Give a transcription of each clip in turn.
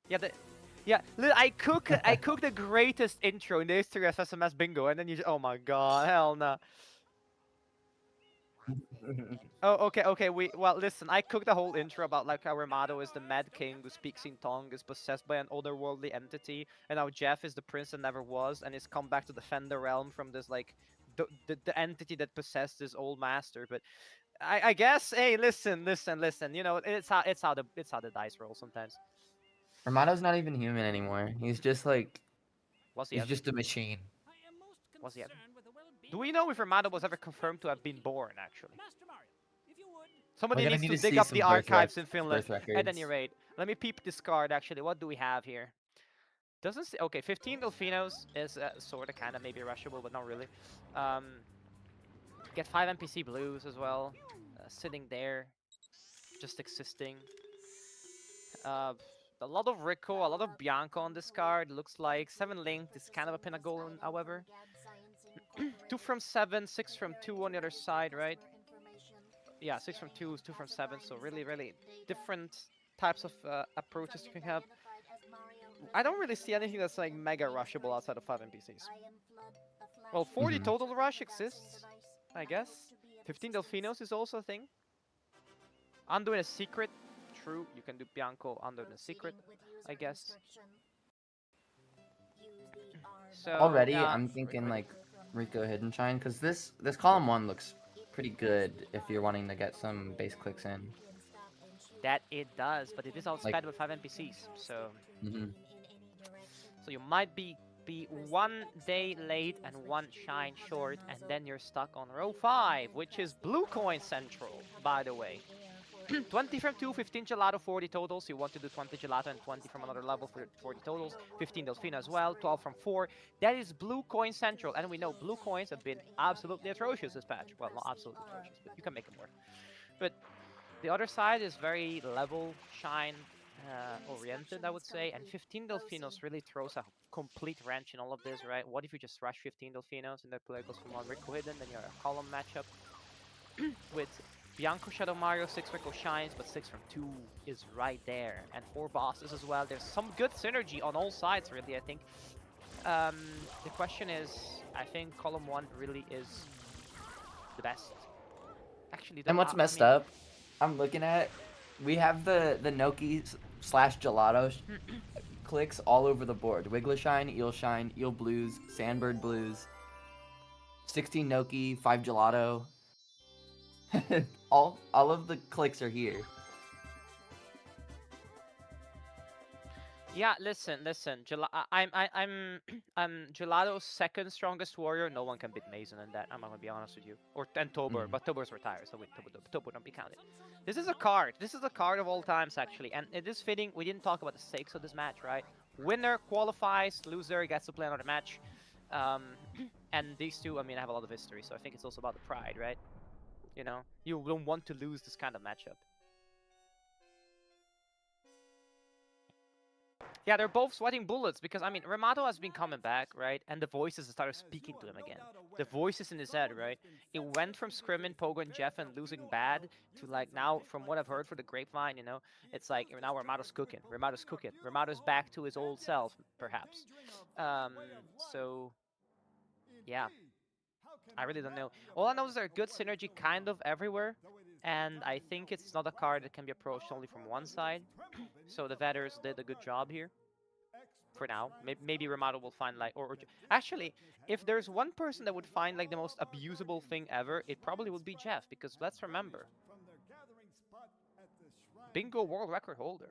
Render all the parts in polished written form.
Yeah, I cook the greatest intro in the history of SMS Bingo, and then you oh my god, hell no. Oh, okay. Well, listen. I cooked the whole intro about like how Rimato is the Mad King who speaks in tongue, is possessed by an otherworldly entity, and how Jeff is the prince that never was, and is come back to defend the realm from this like the entity that possessed his old master. But I guess, hey, listen. You know, it's how the dice roll sometimes. Rimato's not even human anymore. He's just like Was he he's ever? just a machine. Was he ever? Do we know if Rimato was ever confirmed to have been born? Actually, We're somebody gonna needs need to to dig see up the some archives in Finland. birth At any records. rate, let me peep this card. Actually, what do we have here? Doesn't say, okay, 15 Delfinos is sort of, kind of, maybe rushable, but not really. Um, get 5 NPC blues as well, sitting there, just existing. Uh, a lot of Rico, a lot of Bianco on this card. Looks like 7 linked is kind of a Pinagolon, however. 2 from 7, 6 from 2 on the other side, right? Yeah, 6 from 2 is 2 from 7, so really different types of approaches you can have. I don't really see anything that's like mega rushable outside of 5 NPCs. Well, 40 Hmm. total rush exists, I guess. 15 Delfinos is also a thing. Undoing a secret, true. You can do Bianco undoing a secret, I guess. So, Already, I'm thinking Rico hidden. like Rico Hidden Shine because this column one looks pretty good if you're wanting to get some base clicks in. That it does, but it is Like, outspent with 5 NPCs, so hmm you might be 1 day late and 1 shine short, and then you're stuck on row 5, which is Blue Coin Central, by the way. 20 from 2, 15 gelato, 40 totals. You want to do 20 gelato and 20 from another level for 40 totals. 15 Delfino as well, 12 from 4. That is Blue Coin Central, and we know blue coins have been absolutely atrocious this patch. Well, not absolutely atrocious, but you can make them work. But the other side is very level, shine oriented, I would say, and 15 Delfinos really throws a complete wrench in all of this, right? What if you just rush 15 Delfinos and the player goes from 1 Rico Hidden, then you have a column matchup with Bianco Shadow Mario, 6 Rico Shines, but 6 from 2 is right there. And 4 bosses as well. There's some good synergy on all sides, really, I think. The question is, I think column 1 really is the best. Actually, and what's I messed mean, up? I'm looking at we have the Noki slash gelato clicks all over the board. Wiggler Shine, Eel Blues, Sandbird Blues, 16 Noki, 5 gelato. all of the clicks are here. yeah, listen. I'm Gelato's second strongest warrior. No one can beat Mason in that. I'm gonna be honest with you. Or and Tobor, Mm. but Tobor's retired, so wait, Tobor don't be counted. This is a card. This is a card of all times, actually, and it is fitting. We didn't talk about the stakes of this match, right? Winner qualifies, loser gets to play another match. Um, and these two, I mean, have a lot of history, so I think it's also about the pride, right? You know, you don't want to lose this kind of matchup. Yeah, they're both sweating bullets because, I mean, Rimato has been coming back, right? And the voices started speaking to him again. The voices in his head, right? It went from scrimming Pogo and Jeff and losing bad to like now, from what I've heard for the grapevine, you know, it's like now Rimato's cooking. Rimato's cooking. Rimato's back to his old self, perhaps. Um, so yeah, I really don't know. All I know is there's good synergy kind of everywhere, and I think it's not a card that can be approached only from one side. So the vetters did a good job here for now. Maybe Rimato will find like, actually, if there's one person that would find like the most abusable thing ever, it probably would be Jeff. Because let's remember, Bingo world record holder,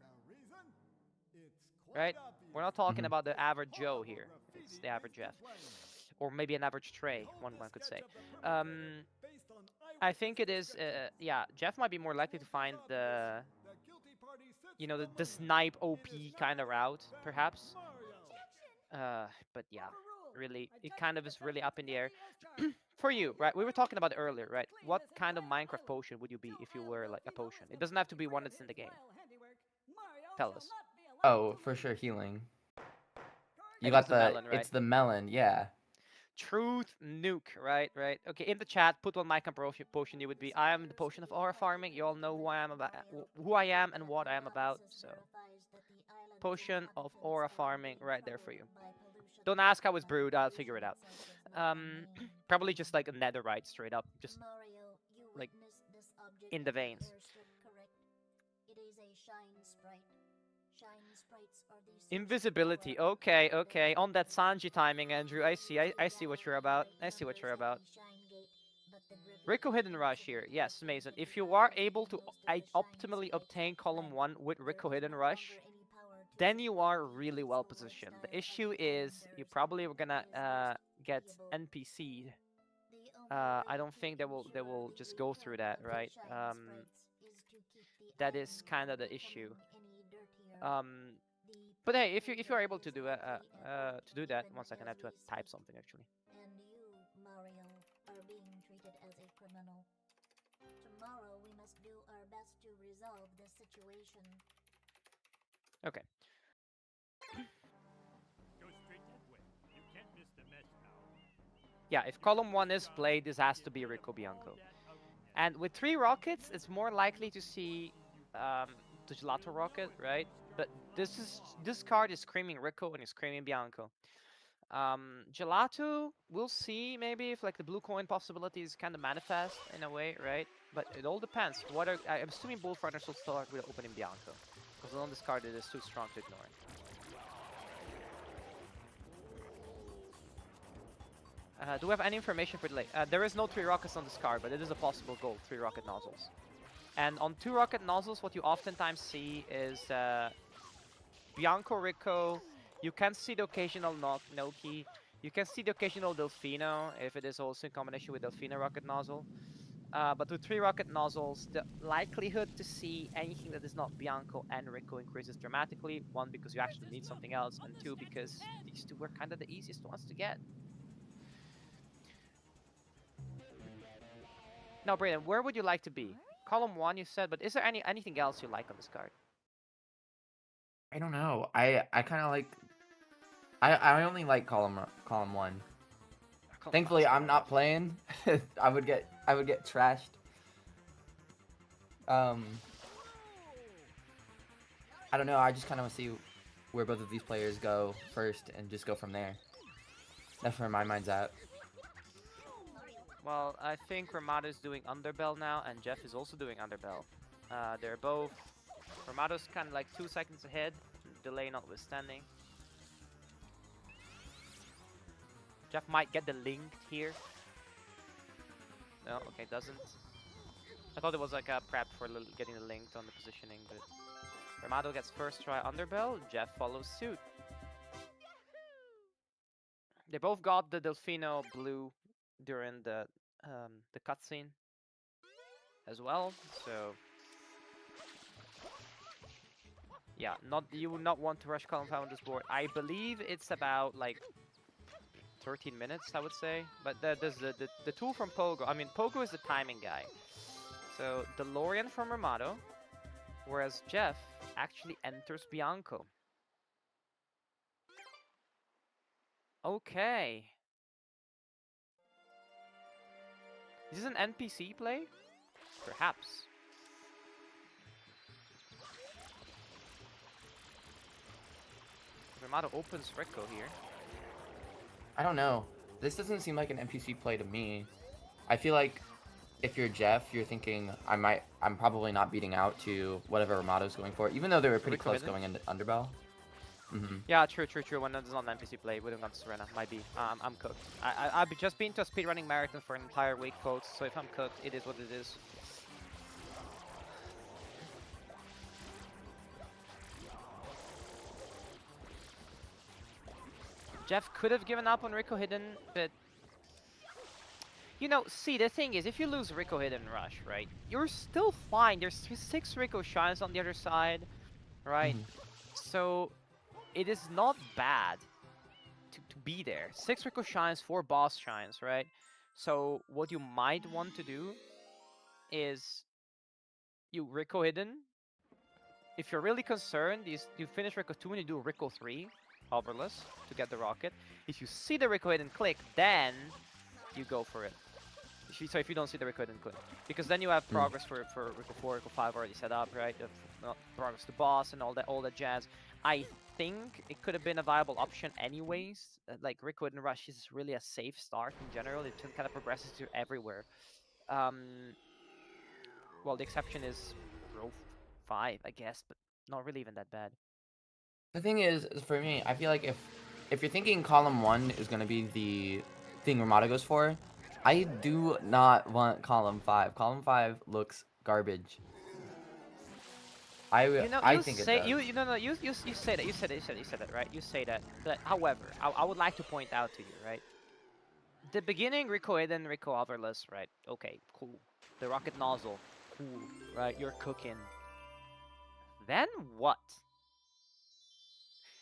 right? We're not talking Hmm. about the average Joe here. It's the average Jeff, or maybe an average Trey. One could say. Um, I think it is. Yeah, Jeff might be more likely to find the snipe OP kind of route, perhaps. But yeah, really, it kind of is really up in the air. For you, right? We were talking about it earlier, right? What kind of Minecraft potion would you be if you were like a potion? It doesn't have to be one that's in the game. Tell us. Oh, for sure healing. You It was got the the melon, right? it's the melon, yeah. Truth nuke, right. Okay, in the chat, put what Minecraft potion you would be. I am the potion of aura farming. You all know who I am about, who I am, and what I am about. So potion of aura farming right there for you. Don't ask how it's brewed, I'll figure it out. Probably just like a netherite straight up, just like in the veins. Invisibility. Okay, okay. On that Sanji timing, Andrew. I see. I see what you're about. I see what you're about. Rico Hidden Rush here. Yes, Mason. If you are able to optimally obtain column 1 with Rico Hidden Rush, then you are really well positioned. The issue is you probably are gonna get NPC'd. I don't think they will just go through that, right? That is kind of the issue. But hey, if you're able to do that, 1 second, I have to type something actually. And you, Mario, are being treated as a criminal. Tomorrow we must do our best to resolve this situation. Okay. Go straight that way. You can't miss the mess now. Yeah, if column 1 is played, this has to be Rico Bianco. And with 3 rockets, it's more likely to see the Gelato rocket, right? But this card is screaming Rico and is screaming Bianco. Gelato, we'll see maybe if like the blue coin possibilities kind of manifest in a way, right? But it all depends. I'm assuming Bull Fronters will start with opening Bianco, because on this card it is too strong to ignore. Do we have any information for delay? There is no 3 rockets on this card, but it is a possible goal, 3 rocket nozzles. And on 2 rocket nozzles, what you oftentimes see is Bianco Rico. You can see the occasional Noki. You can see the occasional Delfino, if it is also in combination with Delfino rocket nozzle. But with 3 rocket nozzles, the likelihood to see anything that is not Bianco and Rico increases dramatically. 1, because you actually need something else, and 2, because these 2 were kind of the easiest ones to get. Now, Brayden, where would you like to be? Column 1, you said, but is there anything else you like on this card? I don't know. I kind of like. I only like column 1. Thankfully, I'm not playing. I would get trashed. I don't know. I just kind of want to see where both of these players go first and just go from there. That's where my mind's at. Well, I think Rimato is doing Underbell now, and Jeff is also doing Underbell. They're both... Rimato's kind of like 2 seconds ahead, delay notwithstanding. Jeff might get the linked here. No, okay, doesn't. I thought it was like a prep for getting the linked on the positioning, but... Rimato gets first try Underbell, Jeff follows suit. They both got the Delfino blue during the cutscene as well, so yeah, you would not want to rush column 5 on this board. I believe it's about like 13 minutes, I would say, but there's the tool from Pogo. I mean, Pogo is the timing guy, so DeLorean from Rimato, whereas Jeff actually enters Bianco. Okay. Is this an NPC play? Perhaps. Rimato opens Rico here. I don't know. This doesn't seem like an NPC play to me. I feel like if you're Jeff, you're thinking I'm probably not beating out to whatever Rimato's going for, even though they were pretty close going into Underbell. Yeah, true. When it's not an NPC play, we don't got to Serena. Might be. I'm cooked. I've just been to a speedrunning marathon for an entire week, folks. So if I'm cooked, it is what it is. Jeff could have given up on Rico Hidden, but... You know, see, the thing is, if you lose Rico Hidden Rush, right, you're still fine. There's 6 Rico Shines on the other side, right? So... it is not bad to be there. 6 Rico Shines, 4 Boss Shines, right? So what you might want to do is you Rico Hidden. If you're really concerned, you finish Rico 2 and you do Rico 3, hoverless, to get the rocket. If you see the Rico Hidden click, then you go for it. So if you don't see the Rico Hidden click. Because then you have progress for Rico 4, Rico 5 already set up, right? Progress to boss and all that jazz. I think it could have been a viable option anyways. Like Rico and Rush is really a safe start in general. It kind of progresses you everywhere. Well, the exception is row 5, I guess, but not really even that bad. The thing is for me, I feel like if you're thinking column 1 is going to be the thing Rimato goes for, I do not want column 5. Column 5 looks garbage. I You think it say does. you no no you say that you said that right. You say that. But however, I would like to point out to you right. The beginning Rico Eden, Rico Overless, right? Okay, cool. The rocket nozzle, cool, right? You're cooking. Then what?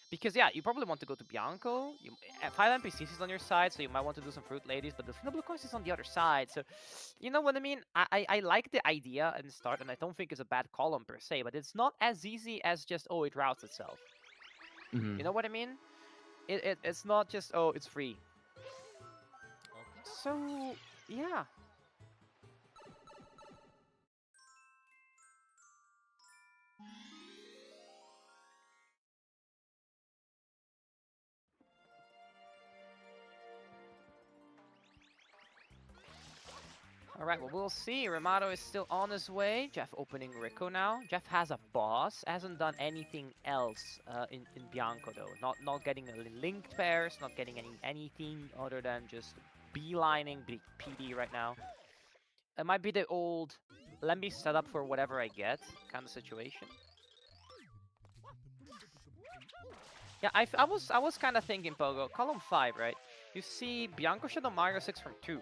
Because yeah, you probably want to go to Bianco. 5 NPCs is on your side, so you might want to do some fruit ladies, but the Fina Blue Coins is on the other side. So you know what I mean? I like the idea and start, and I don't think it's a bad column per se, but it's not as easy as just oh it routes itself. Mhm. You know what I mean? It's not just oh it's free. So yeah. Alright, well, we'll see. Rimato is still on his way. Jeff opening Rico now. Jeff has a boss. Hasn't done anything else in Bianco, though. Not getting any linked pairs, not getting anything other than just beelining PD right now. It might be the old, let me set up for whatever I get kind of situation. Yeah, I was kind of thinking, Pogo, column 5, right? You see Bianco Shadow Mario 6 from 2.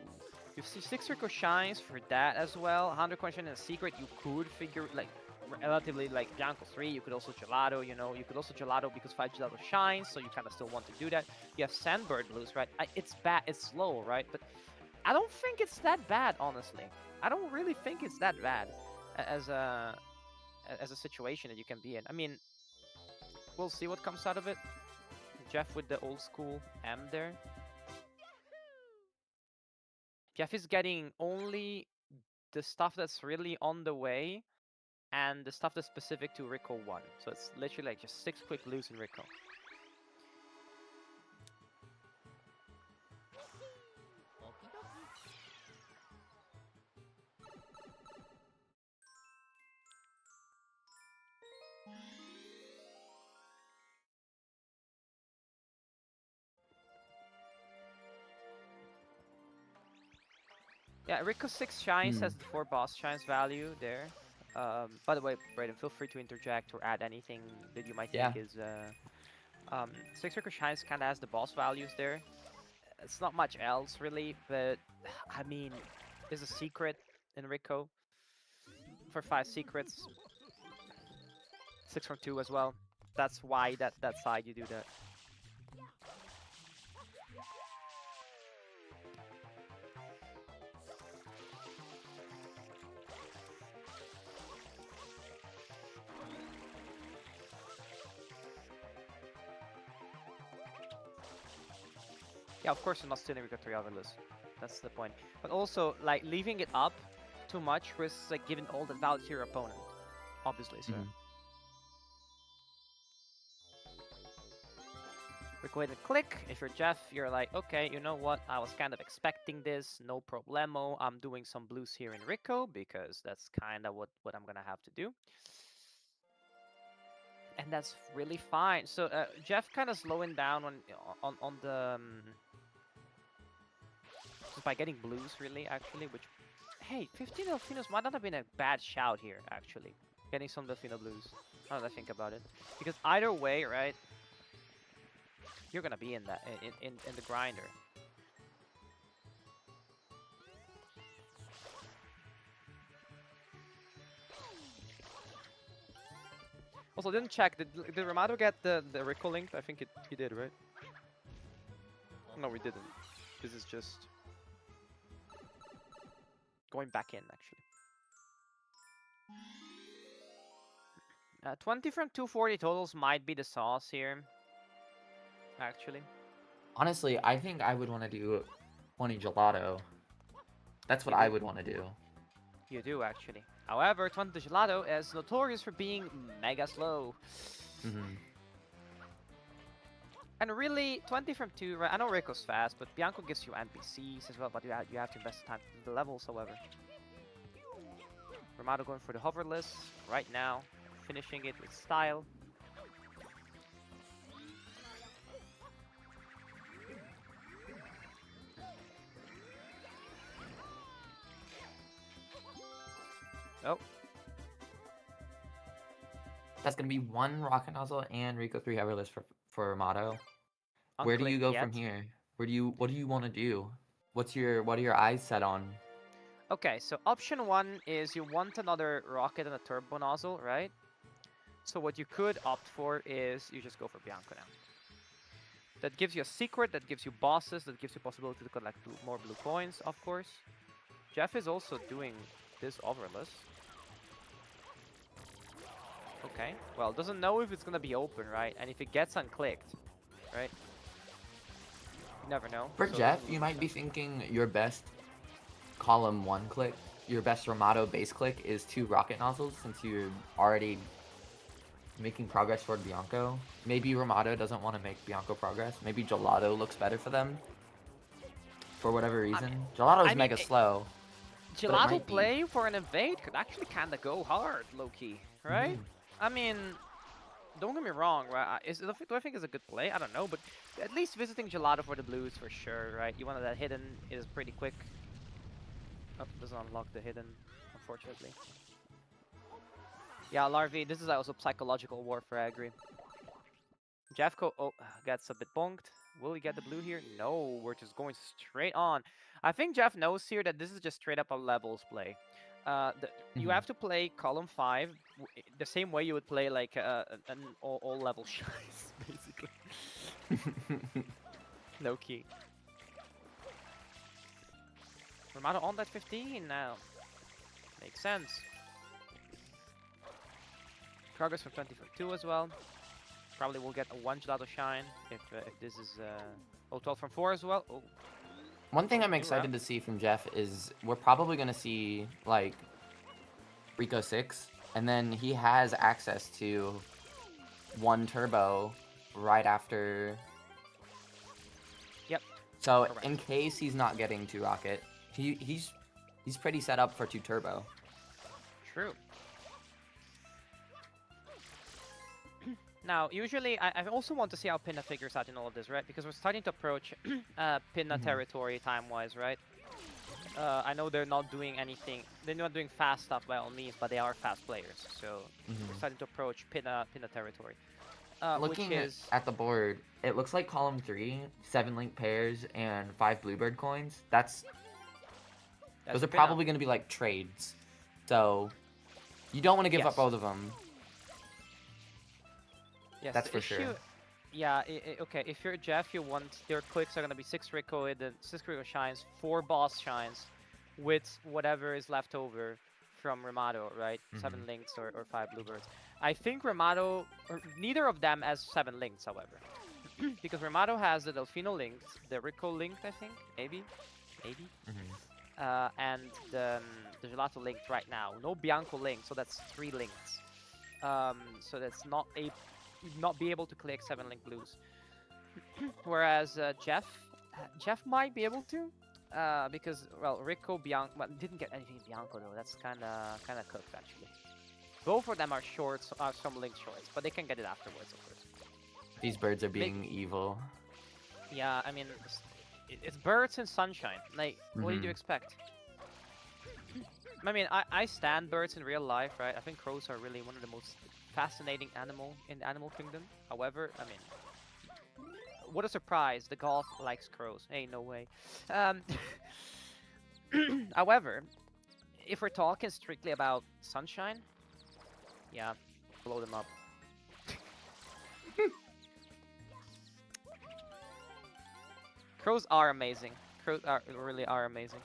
You see 6 Rico Shines for that as well. 100 question in a secret, you could figure, like, relatively, like, Bianco 3. You could also Gelato, you know. You could also Gelato because 5 Gelato Shines, so you kind of still want to do that. You have Sandbird Blues, right? It's bad, it's slow, right? But I don't think it's that bad, honestly. I don't really think it's that bad as a situation that you can be in. I mean, we'll see what comes out of it. Jeff with the old school M there. Jeff is getting only the stuff that's really on the way and the stuff that's specific to Rico 1. So it's literally like just 6 quick loose in Rico. Yeah, Rico 6 shines has the 4 boss shines value there. By the way, Brayden, feel free to interject or add anything that you might think is 6 Rico shines kind of has the boss values there. It's not much else really, but I mean, there's a secret in Rico for 5 secrets. 6 from 2 as well. That's why that side you do that. Yeah, of course, I'm not stealing Rico 3 Overless. That's the point. But also, like, leaving it up too much risks, like, giving all the value to your opponent. Obviously, so. Rico ahead and click. If you're Jeff, you're like, okay, you know what? I was kind of expecting this. No problemo. I'm doing some blues here in Rico because that's kind of what I'm going to have to do. And that's really fine. So Jeff kind of slowing down on the just by getting blues really actually, which hey, 15 Delfinos might not have been a bad shout here actually. Getting some Delfino blues. Now that I think about it, because either way, right? You're gonna be in that in the grinder. Also, didn't check. Did Rimato get the Rico linked? I think he did, right? No, we didn't. This is just going back in, actually. 20 from 240 totals might be the sauce here, actually. Honestly, I think I would want to do 20 gelato. That's what I would want to do. You do, actually. However, 20 gelato is notorious for being mega slow. And really, 20 from 2, right? I know Rico's fast, but Bianco gives you NPCs as well, but you have to invest time to the levels, however. Rimato going for the hoverless right now, finishing it with style. Oh, That's gonna be one rocket nozzle and Rico 3 hoverless for Rimato. Where do you unclicked go yet. from here? What do you want to do? What are your eyes set on? Okay, so option 1 is you want another rocket and a turbo nozzle, right? So what you could opt for is you just go for Bianco now. That gives you a secret, that gives you bosses, that gives you possibility to collect more blue coins, of course. Jeff is also doing this overless. Okay, well, doesn't know if it's gonna be open, right? And if it gets unclicked, right? You never know. For So Jeff, doesn't- you might be thinking your best column 1 click, your best Rimato base click is 2 rocket nozzles since you're already making progress toward Bianco. Maybe Rimato doesn't want to make Bianco progress. Maybe Gelato looks better for them. For whatever reason. Gelato's mega slow. but it Gelato might be. play for an invade could actually kinda go hard, low-key, right? I mean, don't get me wrong, right? Do I think it's a good play? I don't know, but at least visiting Gelato for the blues for sure, right? You wanted that hidden is pretty quick. Oh, doesn't unlock the hidden, unfortunately. Yeah, Larvae, this is also psychological warfare, I agree. Jeffco, oh, gets a bit bonked. Will he get the blue here? No, we're just going straight on. I think Jeff knows here that this is just straight up a levels play. You have to play column 5 the same way you would play like an all level shies, basically. Low key. Rimato on that 15 now. Makes sense. Progress from 20 from 2 as well. Probably will get a 1 Gelato Shine if this is 12 from 4 as well. Oh. One thing I'm New excited round. to see from Jeff is we're probably going to see, like, Rico 6, and then he has access to 1 turbo right after. Yep. So Correct. in case he's not getting 2 rocket, he's pretty set up for 2 turbo. True. Now, usually, I also want to see how Pinna figures out in all of this, right? Because we're starting to approach Pinna territory time-wise, right? I know they're not doing anything. They're not doing fast stuff by all means, but they are fast players. So we're starting to approach Pinna territory. Looking which is at the board, it looks like column 3, 7 link pairs and 5 bluebird coins. Those are Pinna. probably going to be like trades. So you don't want to give up Yes. both of them. Yes, That's the for sure. issue- Yeah, okay, if you're Jeff, you want your clicks are gonna be 6 Rico, then 6 Rico shines, 4 boss shines, with whatever is left over from Rimato, right? 7 links or 5 bluebirds. I think Rimato, neither of them has 7 links, however. Because Rimato has the Delfino linked, the Rico linked, I think, maybe? And the Gelato linked right now. No Bianco linked, so that's 3 links. So that's not be able to click 7 link blues. Whereas Jeff might be able to, because well, Rico Bianco didn't get anything Bianco though. That's kind of cooked actually. Both of them are shorts, some link shorts, but they can get it afterwards, of course. These birds are being evil. Yeah, I mean, it's birds and sunshine. Like, what did you expect? I mean, I stand birds in real life, right? I think crows are really one of the most fascinating animal in the animal kingdom. However, I mean, what a surprise! The goth likes crows. Hey, no way. However, if we're talking strictly about sunshine, yeah, blow them up. Crows are amazing. Crows really are amazing.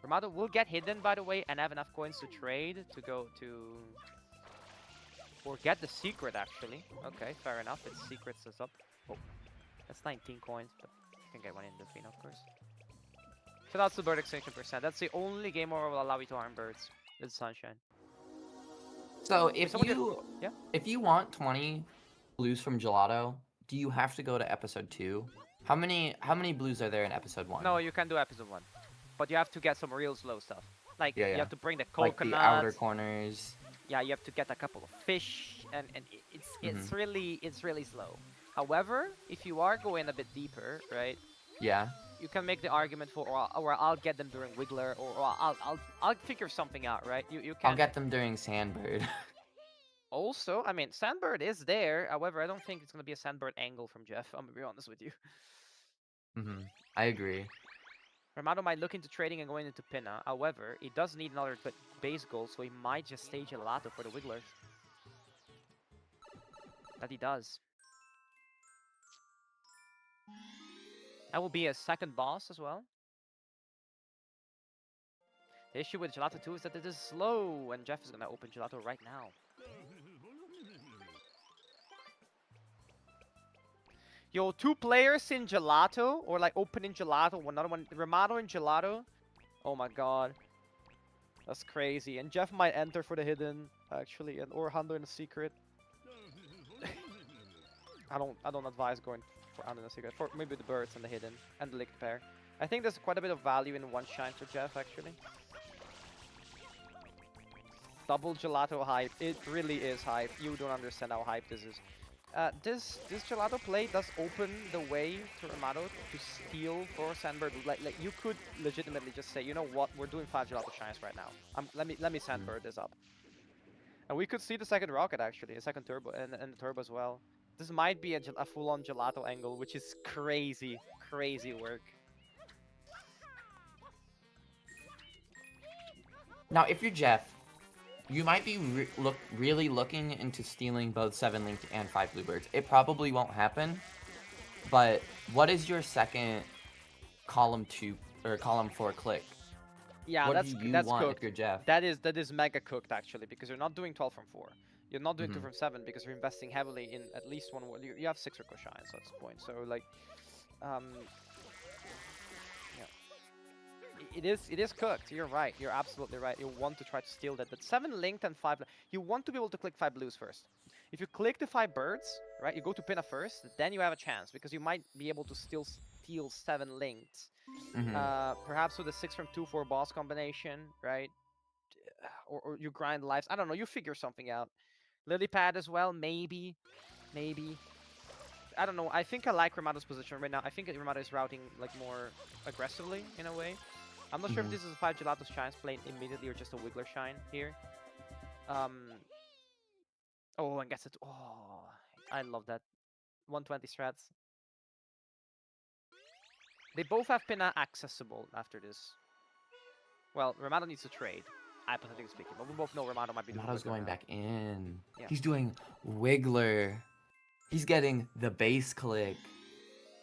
Rimato will get hidden, by the way, and have enough coins to trade to go to... Or get the secret, actually. Okay, fair enough. Its secrets is up. Oh, that's 19 coins, but you can get one in between, of course. So that's the bird extinction percent. That's the only game where will allow you to harm birds. It's sunshine. So if someone did- you yeah. if you want 20 blues from Gelato, do you have to go to episode 2? How many blues are there in episode 1? No, you can do episode 1. But you have to get some real slow stuff. Like, Yeah, you yeah. have to bring the Like the outer coconuts. corners. Yeah, you have to get a couple of fish, and it's Mhm. really slow. However, if you are going a bit deeper, right, Yeah. you can make the argument for, or I'll get them during Wiggler, or I'll figure something out, right? You I'll can get them during Sandbird. also, I mean, Sandbird is there. However, I don't think it's gonna be a Sandbird angle from Jeff. I'm gonna be honest with you. I agree. Rimato might look into trading and going into Pinna. However, he does need another base goal, so he might just stage Gelato for the Wigglers. That he does. That will be a second boss as well. The issue with Gelato 2 is that it is slow, and Jeff is gonna open Gelato right now. Yo, 2 players in Gelato, or like opening Gelato, another one, Rimato and Gelato. Oh my god. That's crazy. And Jeff might enter for the hidden, actually, and or Hundo in the secret. I don't advise going for Hundo in the secret. For maybe the birds and the hidden and the licked pair. I think there's quite a bit of value in one shine for Jeff, actually. Double Gelato hype. It really is hype. You don't understand how hype this is. This Gelato play does open the way to Rimato to steal for Sandbird. Like you could legitimately just say, you know what, we're doing 5 Gelato shines right now. Let me Sandbird this up, and we could see the second rocket actually, a second turbo, and the turbo as well. This might be a full-on Gelato angle, which is crazy, crazy work. Now, if you're Jeff, you might be really looking into stealing both 7 linked and 5 bluebirds. It probably won't happen, but what is your second column 2 or column 4 click? Yeah, What that's do you that's want cooked. if you're Jeff? That is mega cooked actually, because you're not doing 12 from 4. You're not doing 2 Mhm. from 7 because you're investing heavily in at least one. You have 6 Rico shines at this point, so like, yeah, it is cooked. You're right. You're absolutely right. You want to try to steal that, but 7 linked and 5. You want to be able to click 5 blues first. If you click the 5 birds, right, you go to Pinna first, then you have a chance because you might be able to still steal 7 linked. Perhaps with a 6 from 2 for boss combination, right? Or you grind lives. I don't know. You figure something out. Lily pad as well, maybe. Maybe. I don't know. I think I like Rimato's position right now. I think Rimato is routing like more aggressively in a way. I'm not sure if this is a 5 Gelatos shines playing immediately or just a Wiggler shine here. Oh, and gets it. Oh, I love that. 120 strats. They both have Pinna accessible after this. Well, Rimato needs to trade, hypothetically speaking, but we both know Rimato might be doing Rimato's Wiggler going now. back in. Yeah. He's doing Wiggler. He's getting the base click.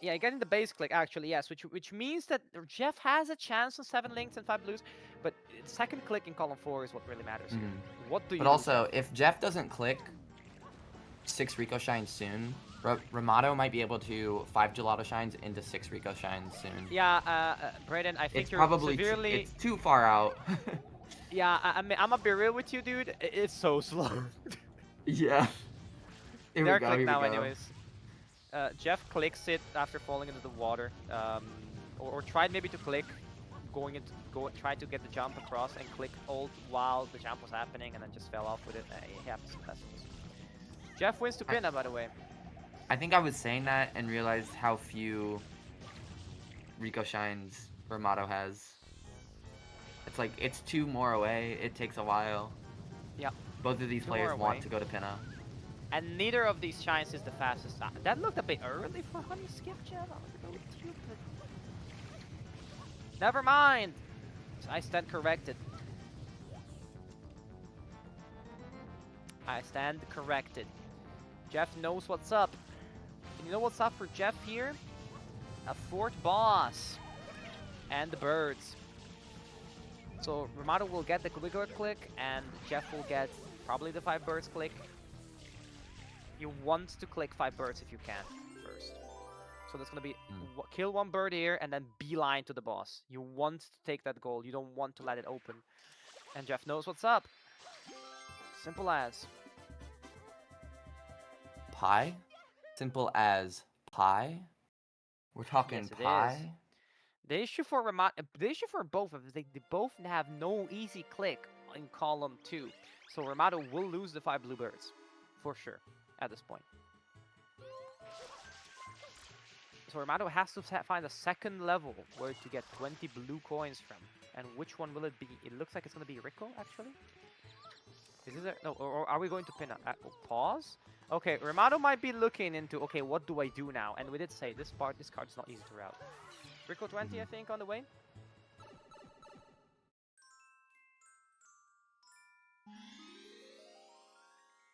Yeah, getting the base click actually, yes, which means that Jeff has a chance on 7 links and 5 blues, but second click in column 4 is what really matters here. What do you But do, also, Jeff? if Jeff doesn't click 6 Rico shines soon, Rimato might be able to 5 Gelato shines into 6 Rico shines soon. Yeah, Brayden, I think It's you're probably severely... it's too far out. Yeah, I mean, I'm gonna be real with you, dude. It's so slow. Yeah. Here They're we go, clicked here now we go. anyways. Jeff clicks it after falling into the water, or tried maybe to click, try to get the jump across and click ult while the jump was happening, and then just fell off with it. It happens sometimes. Jeff wins to Pinna, by the way. I think I was saying that and realized how few Rico shines Rimato has. It's like, it's 2 more away. It takes a while. Yeah. Both of these 2 more players want away. to go to Pinna. And neither of these shines is the fastest time. That looked a bit early for Honey Skip, Jeff. I was a little stupid. Never mind. I stand corrected. I stand corrected. Jeff knows what's up. And you know what's up for Jeff here? A 4th boss. And the birds. So Rimato will get the Wiggler click, and Jeff will get probably the 5 birds click. You want to click 5 birds if you can first. So that's gonna be kill 1 bird here and then beeline to the boss. You want to take that goal. You don't want to let it open. And Jeff knows what's up. Simple as. Pie? Simple as pie? We're talking Yes, it is. pie? The issue for the issue for both of them, they both have no easy click in column 2. So Rimato will lose the 5 bluebirds. For sure, at this point. So Rimato has to find a second level where to get 20 blue coins from. And which one will it be? It looks like it's going to be Rico, actually. Is this no, or are we going to pin a pause? Okay, Rimato might be looking into, okay, what do I do now? And we did say this card is not easy to route. Rico 20, I think, on the way.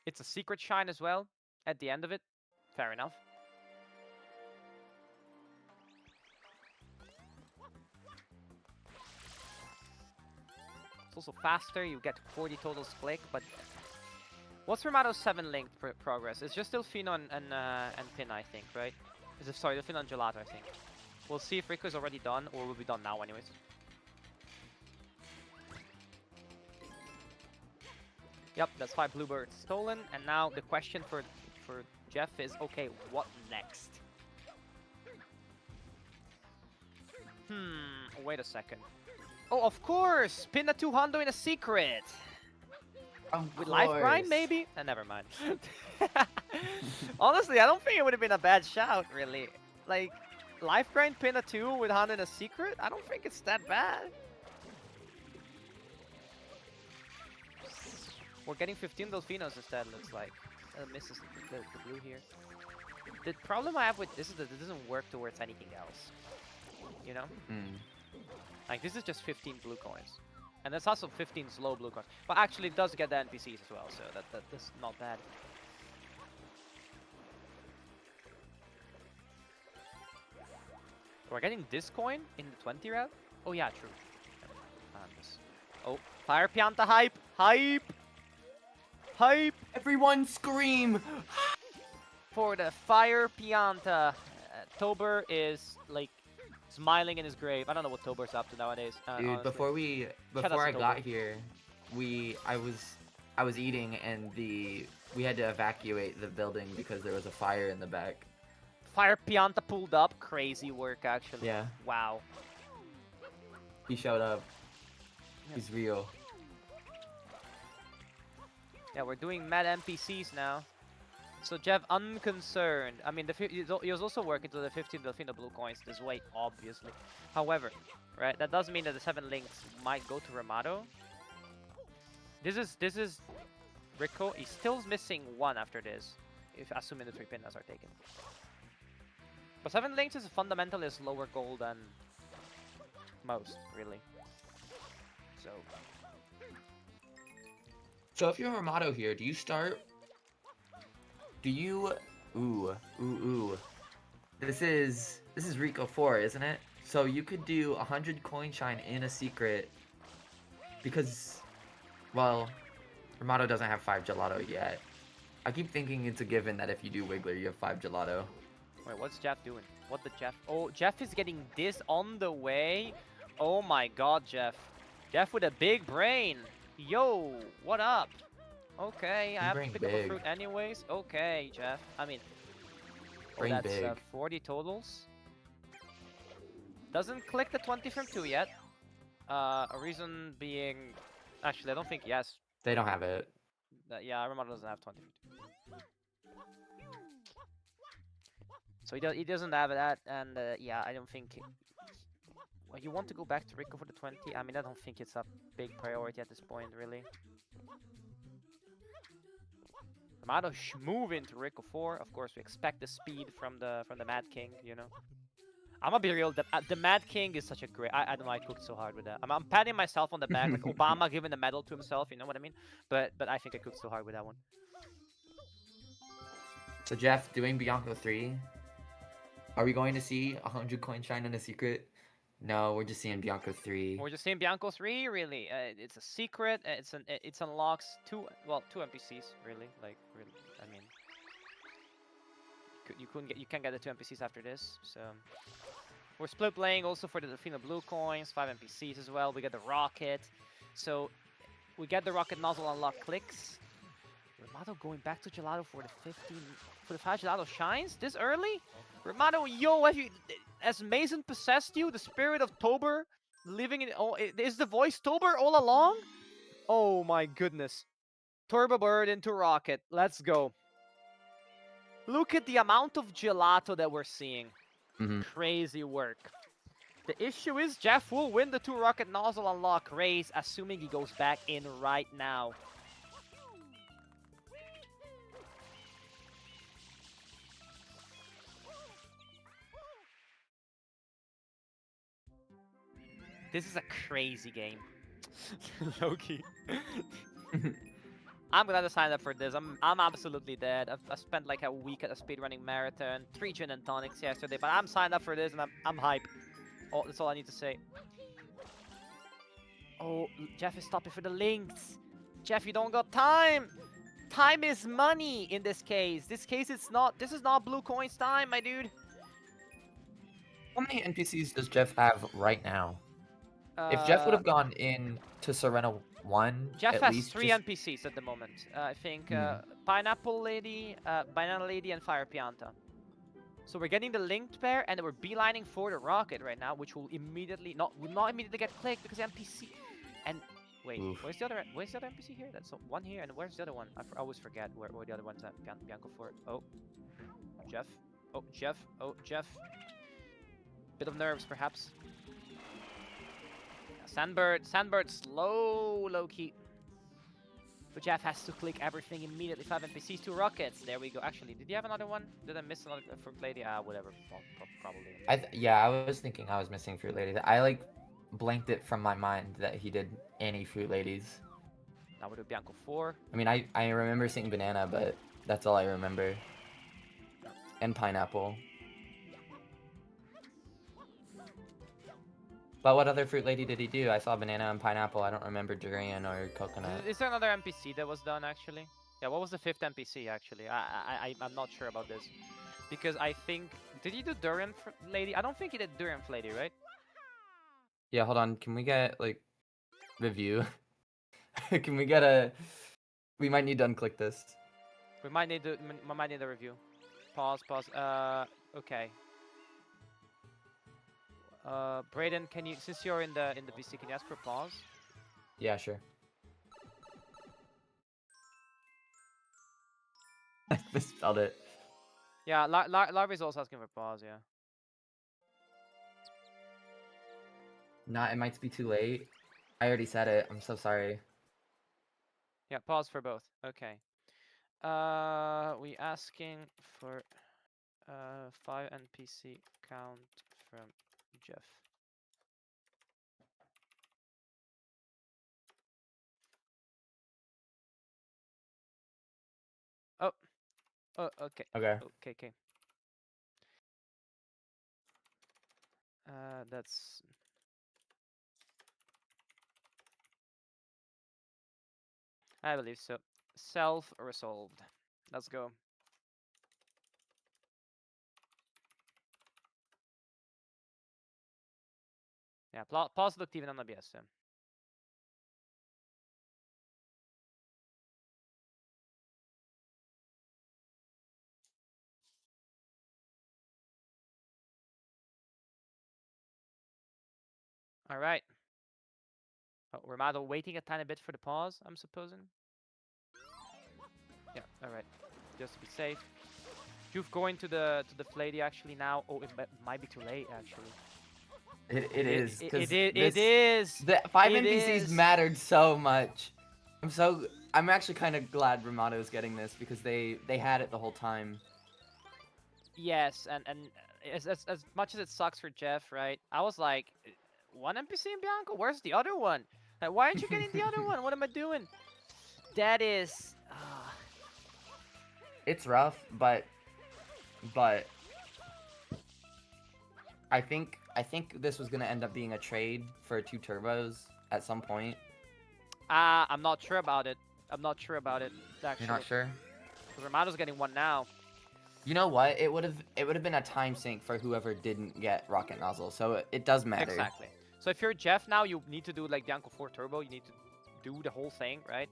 It's a secret shine as well at the end of it. Fair enough. It's also faster. You get 40 totals click, but what's Rimato's 7 linked progress? It's just still Phenon and Pin, I think, right? Is it, sorry, the Phenon Gelato, I think. We'll see if Rico's already done, or will be done now anyways. Yep, that's 5 bluebirds stolen, and now the question for Jeff is, okay, what next? Wait a second. Oh, of course! Pin a 200 in a secret! With life grind, maybe? Never mind. Honestly, I don't think it would have been a bad shout, really. Like, life grind pin a 2 with 100 in a secret? I don't think it's that bad. We're getting 15 Delfinos instead, looks like. Misses the blue here. The problem I have with this is that it doesn't work towards anything else. You know? Like, this is just 15 blue coins. And that's also 15 slow blue coins. But actually, it does get the NPCs as well, so that's not bad. We're getting this coin in the 20 route? Oh yeah, true. Oh, Fire Pianta hype! Hype! Hype! Everyone scream! For the Fire Pianta. Tober is, like, smiling in his grave. I don't know what Tober's up to nowadays. Dude, honestly. before I got here, I was eating and we had to evacuate the building because there was a fire in the back. Fire Pianta pulled up. Crazy work, actually. Yeah. Wow. He showed up. Yeah. He's real. Yeah, we're doing mad NPCs now. So Jeff, unconcerned. I mean, he was also working to the 15 Delfino blue coins this way, obviously. However, right, that does mean that the 7 links might go to Rimato. This is Rico. He's still missing 1 after this, if assuming the 3 pinnas are taken. But 7 links is fundamentally a lower goal than most, really. So if you're Rimato here, do you start? Do you? Ooh. This is Rico 4, isn't it? So you could do 100 coin shine in a secret because, well, Rimato doesn't have 5 gelato yet. I keep thinking it's a given that if you do Wiggler, you have 5 gelato. Wait, what's Jeff doing? What the Jeff? Oh, Jeff is getting this on the way. Oh my God, Jeff. Jeff with a big brain. Yo, what up? Okay, I have to pick up a fruit anyways. Okay, Jeff. I mean, that's 40 totals. Doesn't click the 20 from 2 yet. A reason being, actually, I don't think yes. They don't have it. Yeah, Rimato doesn't have 20 from 2. So he doesn't have that, and yeah, I don't think. Well, you want to go back to Rico for the 20? I mean, I don't think it's a big priority at this point, really. Rimato move into Rico 4. Of course, we expect the speed from the Mad King, you know. I'm gonna be real. The Mad King is such a great. I don't know. I cooked so hard with that. I'm patting myself on the back, like Obama giving the medal to himself. You know what I mean? But I think I cooked so hard with that one. So Jeff, doing Bianco 3. Are we going to see 100 coin shine in a secret? No, we're just seeing Bianco 3. We're just seeing Bianco 3, really. It's a secret. It unlocks 2 NPCs, really. Like, really. I mean, you can't get the 2 NPCs after this. So we're split playing also for the Delfino blue coins, 5 NPCs as well. We get the rocket. So we get the rocket nozzle unlock clicks. Rimato going back to Gelato for the 5 Gelato shines this early? Rimato, yo, have you, has Mason possessed you? The spirit of Tober living in, oh, is the voice Tober all along? Oh my goodness. Turbo Bird into Rocket, let's go. Look at the amount of Gelato that we're seeing. Crazy work. The issue is Jeff will win the 2 Rocket Nozzle unlock race, assuming he goes back in right now. This is a crazy game. Loki. I'm glad to sign up for this. I'm absolutely dead. I spent like a week at a speedrunning marathon, 3 gin and tonics yesterday, but I'm signed up for this and I'm hype. Oh, that's all I need to say. Oh, Jeff is stopping for the links. Jeff, you don't got time. Time is money in this case. This is not blue coins time, my dude. How many NPCs does Jeff have right now? If Jeff would have gone in to Serena 1, Jeff at has least 3 just... NPCs at the moment. I think Pineapple Lady, Banana Lady, and Fire Pianta. So we're getting the linked pair, and we're beelining for the rocket right now, which will will not immediately get clicked because NPC. And wait, where's the other NPC here? That's one here, and where's the other one? I always forget where the other one's at. Bianco for. Oh, Jeff. Oh, Jeff. Oh, Jeff. Bit of nerves, perhaps. Sandbird slow, low-key. But Jeff has to click everything immediately. 5 NPCs, 2 rockets. There we go. Actually, did you have another one? Did I miss another Fruit Lady? Whatever. Probably. Yeah, I was thinking I was missing Fruit Ladies. I like blanked it from my mind that he did any Fruit Ladies. Now we do Bianco 4. I mean, I remember seeing Banana, but that's all I remember. And Pineapple. But what other Fruit Lady did he do? I saw Banana and Pineapple. I don't remember Durian or Coconut. Is there another NPC that was done, actually? Yeah, what was the 5th NPC, actually? I'm not sure about this. Because I think... Did he do Durian Lady? I don't think he did Durian Lady, right? Yeah, hold on. Can we get, like, review? Can we get a... We might need to unclick this. We might need a review. Pause. Okay. Brayden, can you, since you're in the VC, can you ask for pause? Yeah, sure. I misspelled it. Yeah, Larvy's also asking for pause, yeah. It might be too late. I already said it. I'm so sorry. Yeah, pause for both. Okay. We asking for 5 NPC count from Jeff. Oh, okay. Okay. That's... I believe so. Self-resolved. Let's go. Yeah, pause looked even on OBS. All right. Oh, Rimato waiting a tiny bit for the pause, I'm supposing. Yeah, all right. Just to be safe. Juve going to the Flady actually now. Oh, it might be too late actually. It is. It is. The 5 NPCs mattered so much. I'm actually kind of glad Rimato is getting this because they had it the whole time. Yes, and as much as it sucks for Jeff, right? I was like, 1 NPC in Bianco, where's the other one? Like, why aren't you getting the other one? What am I doing? That is... It's rough, but I think this was gonna end up being a trade for 2 turbos at some point. I'm not sure about it. Actually. You're not sure? Rimato's getting 1 now. You know what? It would have been a time sink for whoever didn't get Rocket Nozzle, so it does matter. Exactly. So if you're Jeff now, you need to do like Bianco 4 Turbo. You need to do the whole thing, right?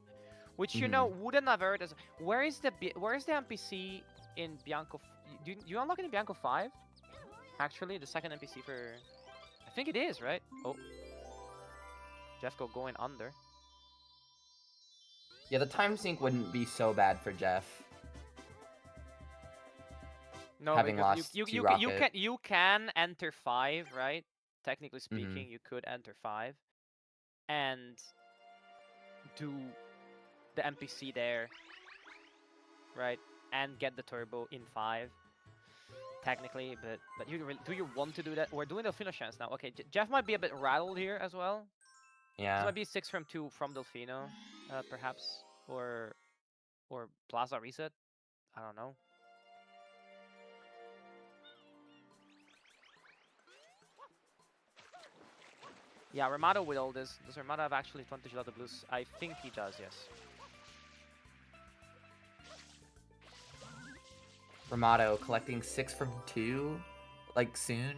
which you know wouldn't have hurt as. Where is the NPC in Bianco? Do you unlock it in Bianco 5? Actually, the second NPC for. I think it is, right? Oh. Jeffco going under. Yeah, the time sink wouldn't be so bad for Jeff. No, having because lost you to Rocket. you can enter 5, right? Technically speaking, you could enter 5 and do the NPC there, right? And get the turbo in 5. Technically, but do you want to do that? We're doing Delfino chance now. Okay, Jeff might be a bit rattled here as well. Yeah. This might be 6 from 2 from Delfino, perhaps, or Plaza reset. I don't know. Yeah, Rimato with all this. Does Rimato have actually 20 Gelato Blues? I think he does, yes. Rimato collecting 6 from 2, like soon.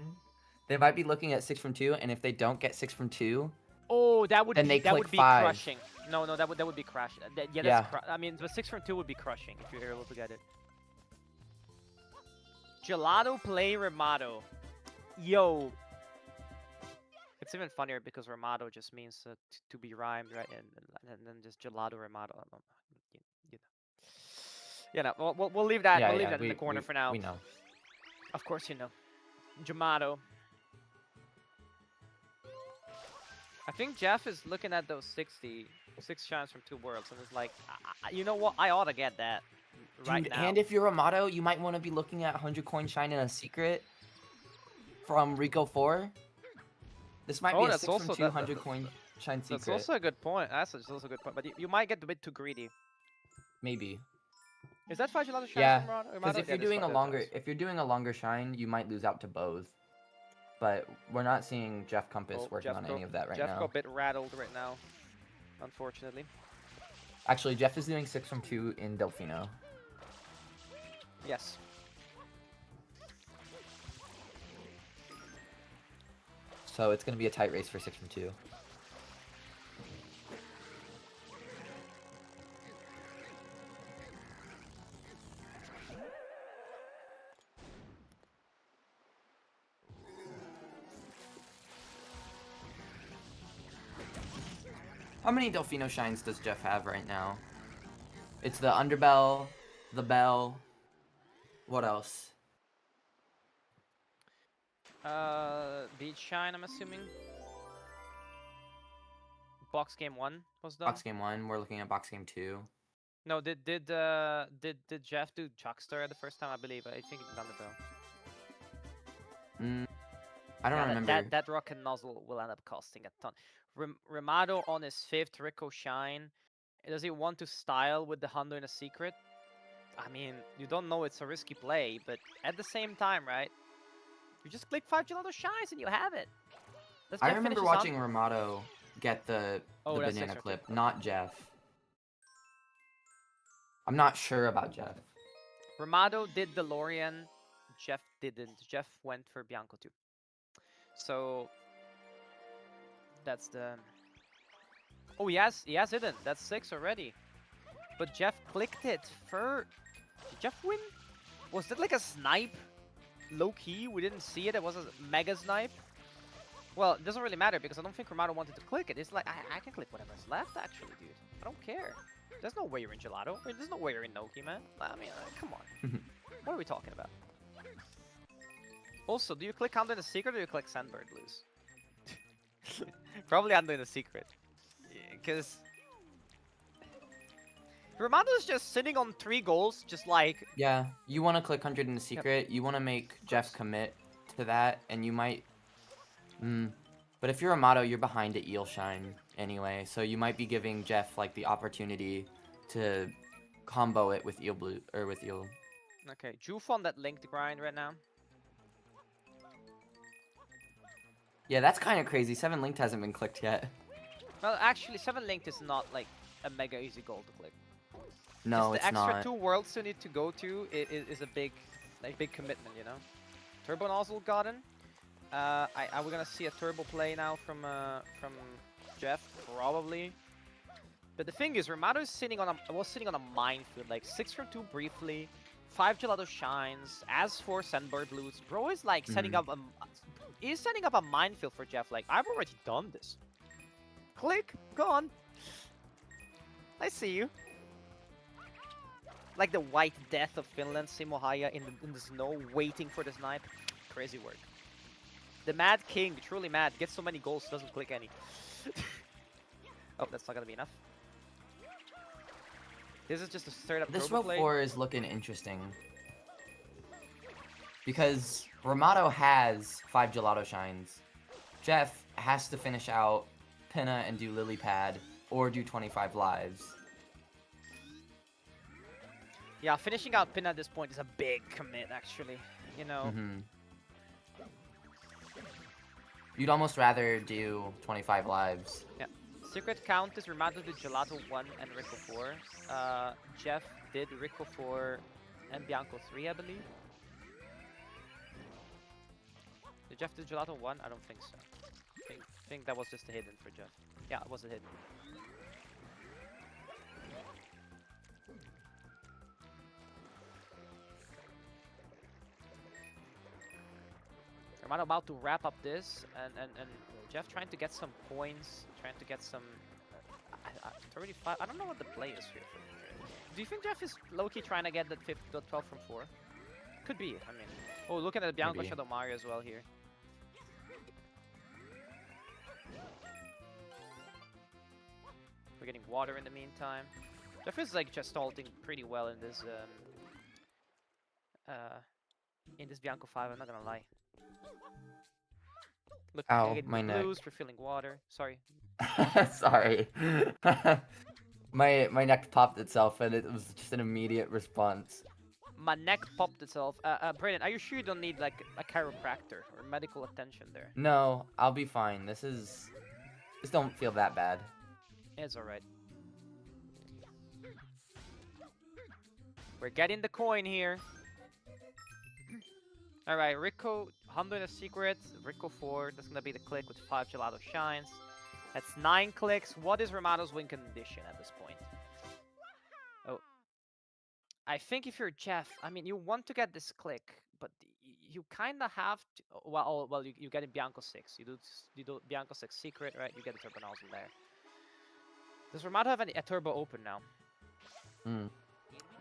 They might be looking at 6 from 2, and if they don't get 6 from 2, oh, that would then be they click would be 5. crushing. No, that would be crushing. Yeah, that's I mean, but 6 from 2 would be crushing if you're able to get it. Gelato play Rimato. Yo. It's even funnier because Rimato just means to be rhymed, right? And then just Gelato Rimato. You know, we'll leave that. We'll leave that in the corner for now. We know. Of course, you know. Jamato. I think Jeff is looking at those 6 shines from 2 worlds, and it's like, you know what? I ought to get that right now. And if you're a Rimato, you might want to be looking at 100 coin shine in a secret from Rico 4. This might be a 6 from 200 coin shine secret. That's also a good point. That's also a good point. But you might get a bit too greedy. Maybe. Is that 5 Gelato shines yeah, from Rimato? because if you're doing a longer shine, you might lose out to both. But we're not seeing Jeff Compass working on any of that right now. Jeff got a bit rattled right now, unfortunately. Actually, Jeff is doing 6 from 2 in Delfino. Yes. So it's going to be a tight race for 6 from 2. How many Delfino shines does Jeff have right now? It's the Underbell, the Bell. What else? Beach shine, I'm assuming. Box game 1 was done. Box game 1. We're looking at box game 2. No, did Jeff do Chuckster the first time? I believe. I think he did Underbell. I don't remember. That rocket nozzle will end up costing a ton. Rimato on his 5th Rico Shine. Does he want to style with the Hundo in a secret? I mean, you don't know, it's a risky play, but at the same time, right? You just click 5 Gelato Shines and you have it. I remember watching Rimato get the banana clip, not Jeff. I'm not sure about Jeff. Rimato did the Lorian, Jeff didn't. Jeff went for Bianco too. So that's the. Oh, he has hidden. That's 6 already. But Jeff clicked it for. Did Jeff win? Was that like a snipe? Low key, we didn't see it. It was a mega snipe. Well, it doesn't really matter because I don't think Rimato wanted to click it. It's like I can click whatever's left, actually, dude. I don't care. There's no way you're in Gelato. There's no way you're in Noki, man. I mean, come on. What are we talking about? Also, do you click Hundo in the secret or do you click Sandbird Blues? Probably Hundo in the secret. Because Rimato's just sitting on 3 goals, just like... Yeah, you want to click 100 in the secret. Yep. You want to make Jeff commit to that, and you might... But if you're Rimato, you're behind at Eel Shine anyway, so you might be giving Jeff like the opportunity to combo it with Eel Blue or with Eel. Okay, Juf on that linked grind right now. Yeah, that's kind of crazy. 7 linked hasn't been clicked yet. Well, actually, 7 linked is not like a mega easy goal to click. No, it's not. The extra 2 worlds you need to go to is a big commitment, you know. Turbo nozzle gotten. We're gonna see a turbo play now from Jeff probably. But the thing is, Rimato is was sitting on a minefield, like 6 from 2 briefly, 5 Gelato Shines, as 4 Sandbar Blues. Bro is like setting up a minefield for Jeff. Like, I've already done this. Click, go on. I see you. Like the white death of Finland, Simohaya in the snow, waiting for the snipe. Crazy work. The Mad King, truly mad, gets so many goals, doesn't click any. Oh, that's not gonna be enough. This is just a straight up This turbo row play. 4 is looking interesting. Because Rimato has 5 Gelato Shines. Jeff has to finish out Pinna and do Lily Pad, or do 25 lives. Yeah, finishing out Pin at this point is a big commit, actually. You know. You'd almost rather do 25 lives. Yeah. Secret count is Rimato did Gelato 1 and Rico 4. Jeff did Rico 4 and Bianco 3, I believe. Did Jeff do Gelato 1? I don't think so. I think that was just a hidden for Jeff. Yeah, it was a hidden. I'm about to wrap up this, and Jeff trying to get some coins, trying to get some 35. I don't know what the play is here. Do you think Jeff is low-key trying to get that 12 from 4? Could be. I mean, oh, looking at Bianco Shadow Mario as well here. We're getting water in the meantime. Jeff is like just halting pretty well in this Bianco 5. I'm not gonna lie. Look, Ow, getting my neck. blues, refilling water. Sorry. Sorry. my neck popped itself and it was just an immediate response. My neck popped itself. Brayden, are you sure you don't need like a chiropractor or medical attention there? No, I'll be fine. This don't feel that bad. It's alright. We're getting the coin here. Alright, Rico, 100 is secret. Rico 4, that's gonna be the click with 5 Gelato Shines. That's 9 clicks. What is Rimato's win condition at this point? Oh. I think if you're Jeff, I mean, you want to get this click, but you kind of have to... Well, you get in Bianco 6. You do Bianco 6 secret, right? You get a Turbo Nozzle there. Does Rimato have a turbo open now?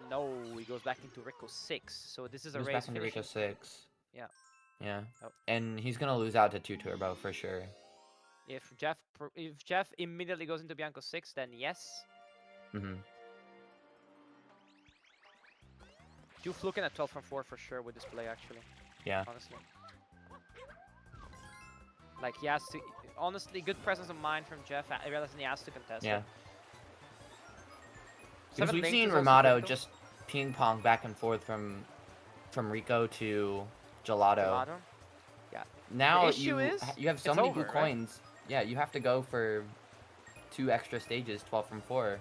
No, he goes back into Rico 6. So this is a race back into finishing. Rico 6. Yeah. Yeah. Oh. And he's gonna lose out to 2 turbo for sure. If Jeff immediately goes into Bianco 6, then yes. You've looking at 12 from 4 for sure with this play, actually. Yeah. Honestly. Like, he has to... Honestly, good presence of mind from Jeff. I realize he has to contest it. Because we've links seen is also Rimato critical. just ping pong back and forth from Rico to Gelato. Yeah. Now The issue is, you have so it's many over, good right? coins. Yeah, you have to go for 2 extra stages, 12 from 4.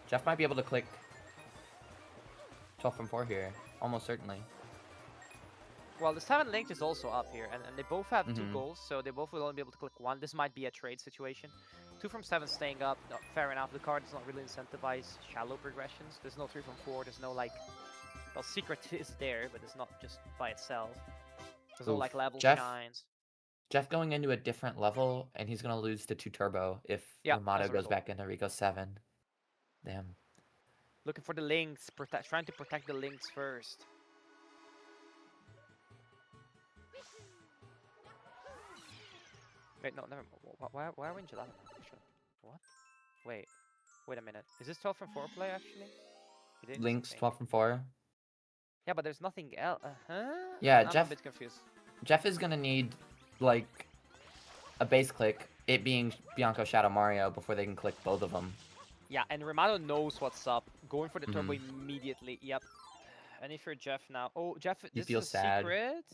Jeff might be able to click 12 from 4 here, almost certainly. Well, the 7 link is also up here, and they both have 2 goals, so they both will only be able to click 1. This might be a trade situation. 2 from 7 staying up, no, fair enough. The card does not really incentivize shallow progressions. There's no 3 from 4, there's no like... Well, secret is there, but it's not just by itself. There's no like level shines. Jeff going into a different level, and he's going to lose to 2 turbo if Rimato goes back into Rico 7. Damn. Looking for the links, trying to protect the links first. Wait, no, never mind. Why are we in Gelato? What? Wait a minute. Is this 12 from 4 play, actually? Links 12 from 4. Yeah, but there's nothing else. Yeah, I'm a bit confused. Jeff is going to need, like, a base click, it being Bianco Shadow Mario, before they can click both of them. Yeah, and Rimato knows what's up. Going for the turbo immediately. Yep. And if you're Jeff now... Oh, Jeff, this is a sad.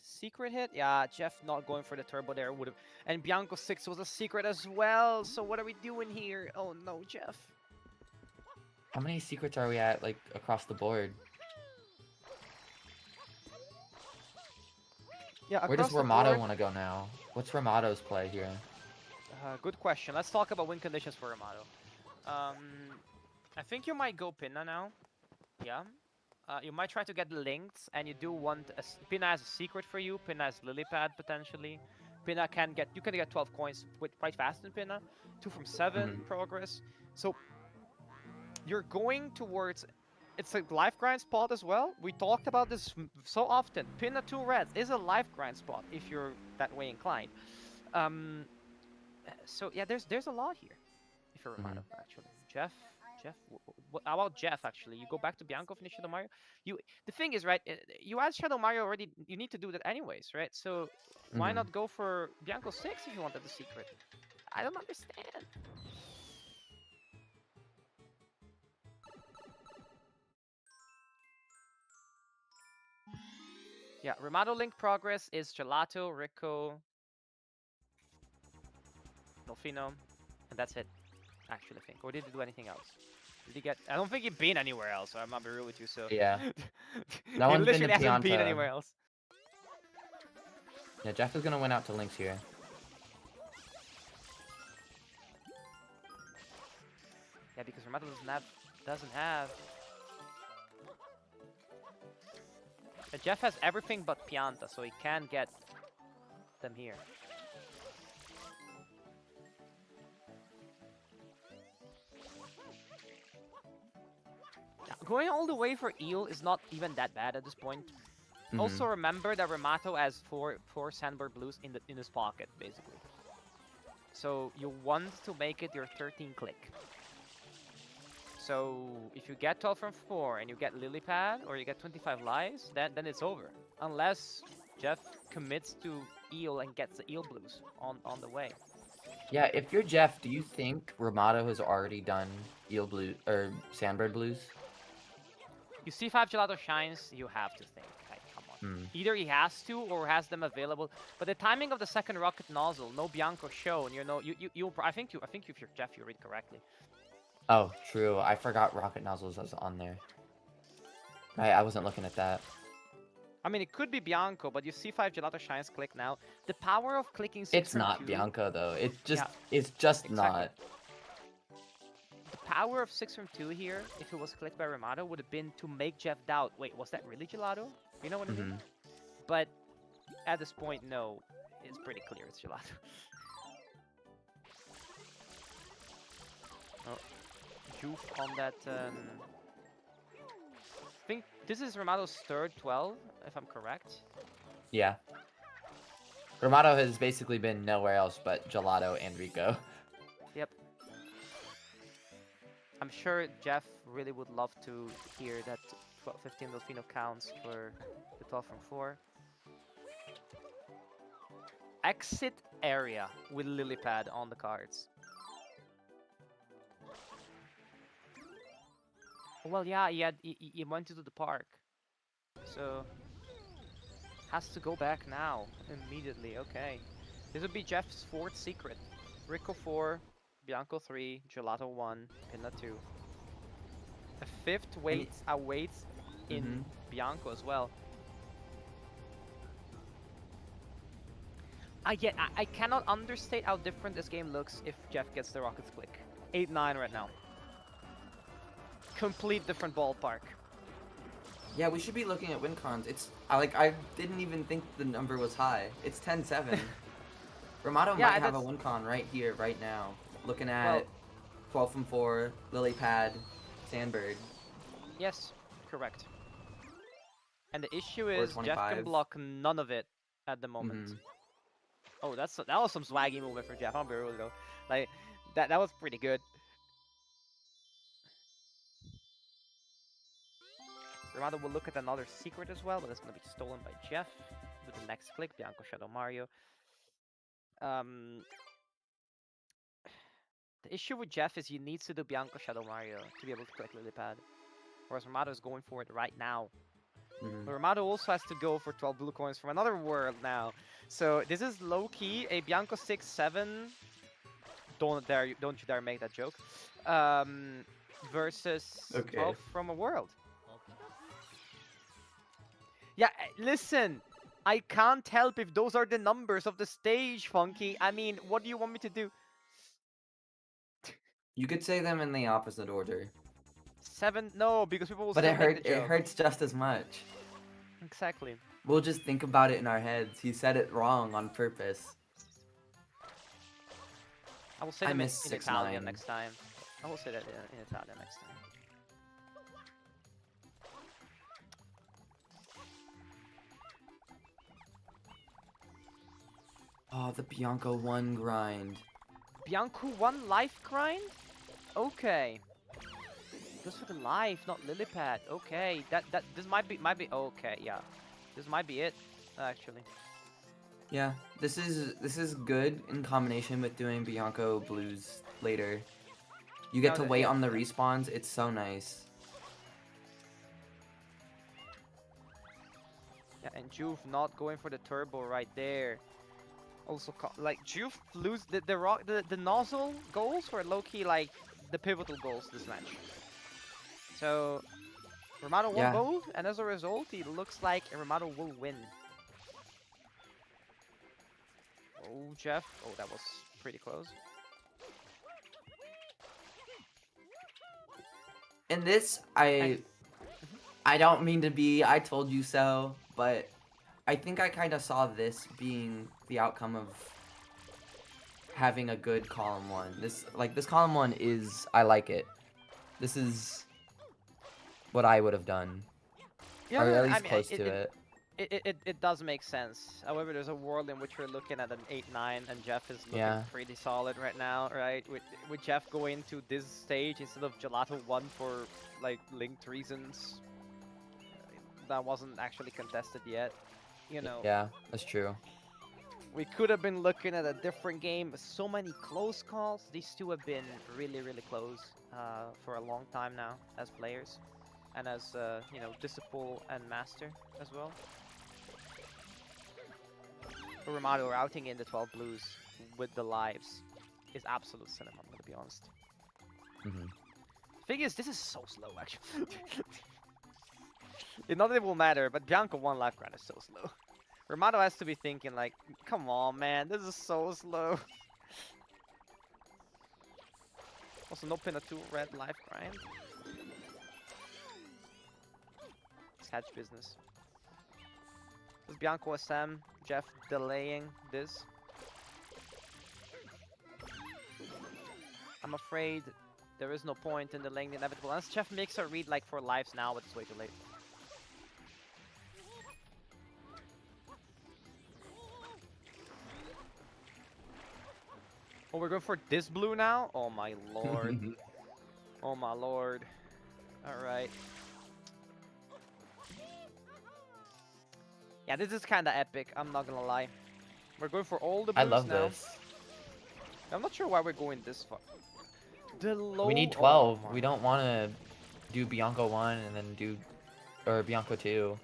secret hit? Yeah, Jeff not going for the turbo there would have... And Bianco 6 was a secret as well, so what are we doing here? Oh no, Jeff. How many secrets are we at, like, across the board? Yeah, where does Rimato want to go now? What's Rimato's play here? Good question. Let's talk about win conditions for Rimato. I think you might go Pinna now. Yeah. You might try to get linked, and you do want Pinna has a secret for you. Pinna has lily pad potentially. Pinna can get 12 coins with quite fast in Pinna. 2 from 7 progress. So you're going towards. It's a life grind spot as well. We talked about this so often. Pinna 2 reds is a life grind spot if you're that way inclined. So yeah, there's a lot here. If you're Rimato, actually, Jeff, how about Jeff? Actually, you go back to Bianco, finish Shadow Mario. The thing is, right? You add Shadow Mario already. You need to do that anyways, right? So why not go for Bianco 6 if you wanted the secret? I don't understand. Yeah, Rimato Link progress is Gelato, Rico, Dolfino, and that's it. Actually, I think. Or did he do anything else? Did he get? I don't think he been anywhere else. I'm not be real with you. So Yeah. he No one's been to literally hasn't been Pianta. anywhere else. Yeah, Jeff is gonna win out to Lynx here. Yeah, because Rimato doesn't have. Jeff has everything but Pianta, so he can get them here. Going all the way for Eel is not even that bad at this point. Also remember that Rimato has four Sandbird Blues in his pocket, basically. So you want to make it your 13 click. So if you get 12 from 4 and you get Lily Pad or you get 25 lives, then it's over. Unless Jeff commits to Eel and gets the Eel Blues on the way. Yeah, if you're Jeff, do you think Rimato has already done Eel Blue or Sandbird Blues? You see 5 Gelato Shines, you have to think. Like, come on. Either he has to or has them available. But the timing of the second rocket nozzle, no Bianco shown. You know, I think if you're Jeff, you read correctly. Oh, true. I forgot Rocket Nozzles was on there. Right, I wasn't looking at that. I mean, it could be Bianco, but you see 5 Gelato Shines click now. The power of clicking 6 It's from not 2, Bianco though. It's just exactly. not. The power of 6 from 2 here, if it was clicked by Rimato, would have been to make Jeff doubt, wait, was that really Gelato? You know what I mean? But at this point, no. It's pretty clear it's Gelato. Oh, Joof on that... I think this is Rimato's third 12, if I'm correct. Yeah. Rimato has basically been nowhere else but Gelato and Rico. Yep. I'm sure Jeff really would love to hear that 15 Delfino counts for the 12 from 4. Exit area with Lilypad on the cards. Well, yeah, he went to the park. So, has to go back now, immediately, okay. This would be Jeff's 4th secret. Rico 4, Bianco 3, Gelato 1, Pinna 2. A 5th awaits in Bianco as well. I cannot understate how different this game looks if Jeff gets the Rockets click. 8-9 right now. Complete different ballpark. Yeah, we should be looking at win cons. I didn't even think the number was high. It's 10-7. Rimato might have a win con right here, right now. Looking at 12 from 4, Lily Pad, Sandbird. Yes, correct. And the issue is Jeff can block none of it at the moment. Oh, that was some swaggy movement for Jeff. I'm be real though. Like that was pretty good. Rimato will look at another secret as well, but it's gonna be stolen by Jeff with the next click. Bianco Shadow Mario. The issue with Jeff is he needs to do Bianco Shadow Mario to be able to click Lilypad, whereas Rimato is going for it right now. But Rimato also has to go for 12 blue coins from another world now. So this is low-key a Bianco 6-7. Don't you dare make that joke. Versus 12 from a world. Yeah, listen. I can't help if those are the numbers of the stage, Funky. I mean, what do you want me to do? You could say them in the opposite order, 7? No, because people will but still make the it joke. hurts just as much. Exactly. We'll just think about it in our heads. He said it wrong on purpose. I will say I them miss in 6 Italian 9. next time. I will say that in Italian next time. Oh, the Bianco 1 grind. Bianco 1 life grind? Okay. Just for the life, not lily pad. Okay, this might be okay, yeah. This might be it, actually. Yeah, this is good in combination with doing Bianco blues later. You get No, to wait yeah, on the respawns. It's so nice. yeah, and Juve not going for the turbo right there. Also, like Juve lose the nozzle goals were low key like the pivotal goals this match. So Rimato won Yeah. both, and as a result, it looks like Rimato will win. Oh, Jeff. Oh, that was pretty close. In this, I don't mean to be I told you so, but I think I kind of saw this being the outcome of having a good column 1. This column 1 is, I like it. This is what I would have done. Yeah, Or no, at I least mean, close to it. it does make sense. However, there's a world in which we're looking at an 8-9, and Jeff is looking Yeah. pretty solid right now, right? With Jeff going to this stage instead of Gelato 1 for like linked reasons that wasn't actually contested yet. You know, Yeah, that's true. we could have been looking at a different game. So many close calls. These two have been really, really close for a long time now as players, and as you know, Disciple and Master as well. Rimato routing in the 12 blues with the lives is absolute cinema, I'm gonna be honest. Thing is, this is so slow, actually. Not that it will matter, but Bianco 1 life grind is so slow. Rimato has to be thinking like, come on, man, this is so slow. Also, no pin a 2 red life grind. Catch business. This is Bianco SM, Jeff delaying this. I'm afraid there is no point in delaying the inevitable. Unless Jeff makes a read like for lives now, but it's way too late. Oh, we're going for this blue now? Oh my lord. Oh my lord. Alright. Yeah, this is kind of epic, I'm not gonna lie. We're going for all the blues I love now. this. I'm not sure why we're going this far. The low... We need 12. We don't want to do Bianco 1 and then do... Or Bianco 2.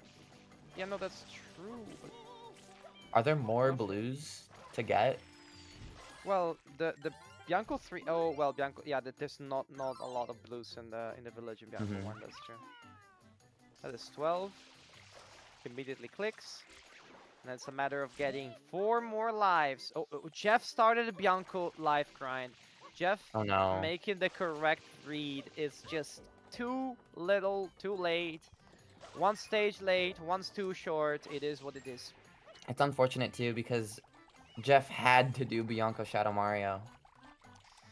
Yeah, no, that's true. But... Are there more blues to get? Well, the Bianco 3... Oh, well, Bianco... Yeah, there's not a lot of blues in the village in Bianco 1, that's true. That is 12. Immediately clicks. And it's a matter of getting 4 more lives. Oh, Jeff started a Bianco life grind. Jeff making the correct read is just too little, too late. One stage late, one's too short. It is what it is. It's unfortunate too because Jeff had to do Bianco Shadow Mario.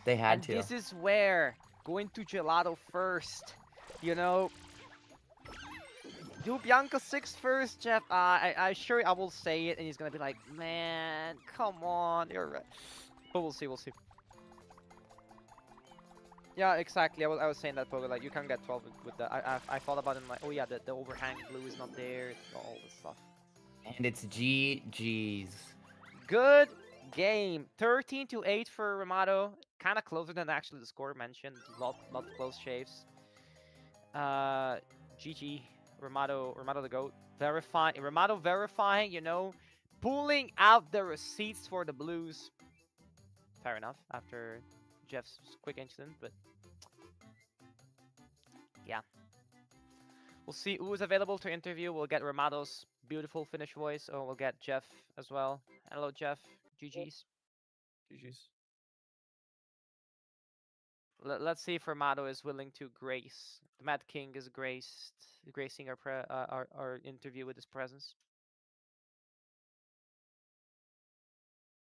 They had to. This is where going to Gelato first, you know. Do Bianco 6 first, Jeff. I sure I will say it, and he's gonna be like, man, come on, you're right. But we'll see, we'll see. Yeah, exactly. I was saying that, but like you can get 12 with the. I thought about it, and like, oh yeah, the overhang blue is not there, all this stuff. And it's GG's. Good game. 13-8 for Rimato. Kind of closer than actually the score mentioned. Lot of close shaves. GG. Rimato the GOAT. Rimato verifying, you know, pulling out the receipts for the blues. Fair enough, after Jeff's quick incident, but yeah. We'll see who is available to interview. We'll get Rimato's beautiful Finnish voice, or we'll get Jeff as well. Hello, Jeff. GG's. GG's. Let's see if Rimato is willing to grace. The Mad King is gracing our interview with his presence.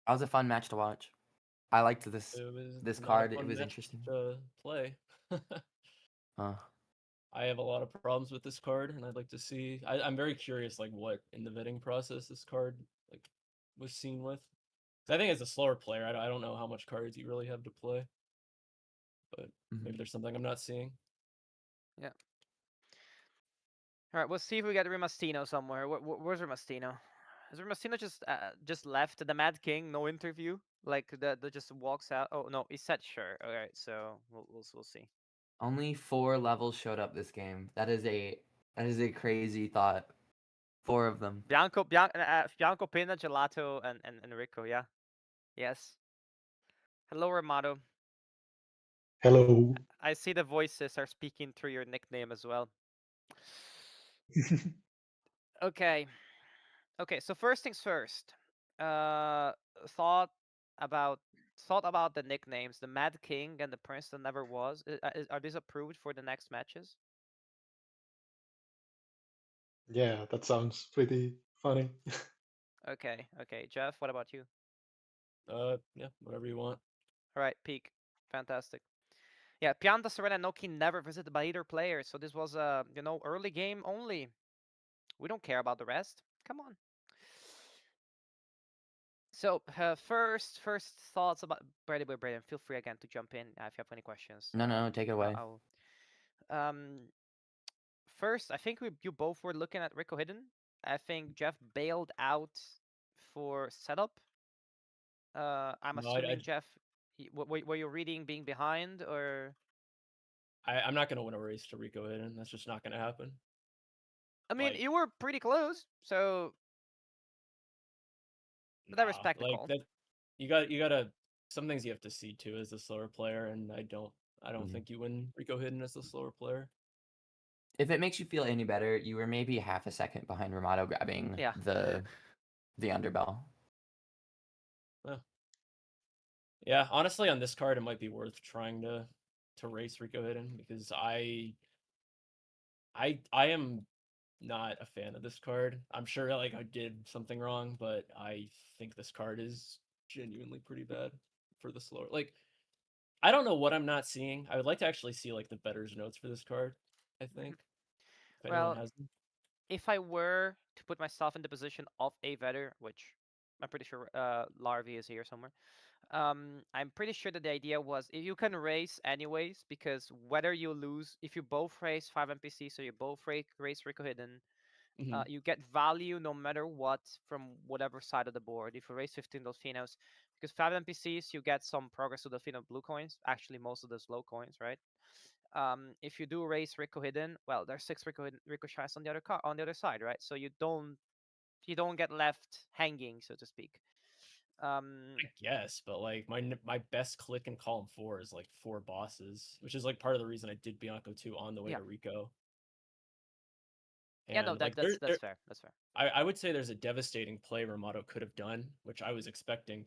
That was a fun match to watch. I liked this It was this not a card. It fun was match interesting. to play. Uh, I have a lot of problems with this card, and I'd like to see. I'm very curious, like what in the vetting process this card like was seen with. 'Cause I think as a slower player, I don't know how much cards you really have to play, but maybe mhm. there's something I'm not seeing. Yeah. All right, we'll see if we get Rimastino somewhere. Where's Rimastino? Is Rimastino just left the Mad King? No interview? Like the just walks out? Oh no, he said sure. All right, so we'll see. Only 4 levels showed up this game. That is a crazy thought. 4 of them. Bianco Pina, Gelato, and Rico. Yeah. Yes. Hello, Rimato. Hello. I see the voices are speaking through your nickname as well. Okay. Okay, so first things first. Uh, thought about thought about the nicknames, the Mad King and the Prince that never was. Are these approved for the next matches? Yeah, that sounds pretty funny. Okay, okay. Jeff, what about you? Yeah, whatever you want. All right, peak. Fantastic. Yeah, Pianta, Serena, and Noki never visited by either player, so this was early game only. We don't care about the rest. Come on. So, first thoughts about Brady Boy Braden. Feel free again to jump in if you have any questions. No, take it away. I'll first, I think you both were looking at Rico Hidden. I think Jeff bailed out for setup. I'm No, assuming Jeff, were you reading being behind or? I'm not gonna win a race to Rico Hidden. That's just not gonna happen. I mean, Like, you were pretty close, so that nah, respect the like call. that. You gotta. Some things you have to see too as a slower player, and I don't Mhm. think you win Rico Hidden as a slower player. If it makes you feel any better, you were maybe half a second behind Rimato grabbing Yeah. the underbell. Yeah, honestly, on this card, it might be worth trying to race Rico Hidden because I am not a fan of this card. I'm sure like I did something wrong, but I think this card is genuinely pretty bad for the slower. Like I don't know what I'm not seeing. I would like to actually see like the better's notes for this card. I think if anyone Well, has them. if I were to put myself in the position of a vetter, which I'm pretty sure Larvae is here somewhere. I'm pretty sure that the idea was if you can race anyways, because whether you lose, if you both race 5 NPC, so you both race Rico Hidden, Mhm. you get value no matter what from whatever side of the board. If you race 15 Delfinos, because 5 NPCs, you get some progress to Delfino blue coins, actually most of the slow coins, right? If you do race Rico Hidden, well, there's 6 Rico Shines on the on the other side, right? So you don't get left hanging, so to speak. Um, I guess, but like my best click in column 4 is like 4 bosses, which is like part of the reason I did Bianco 2 on the way yeah, to Rico. yeah, no, And like that's fair. That's fair. I would say there's a devastating play Rimato could have done, which I was expecting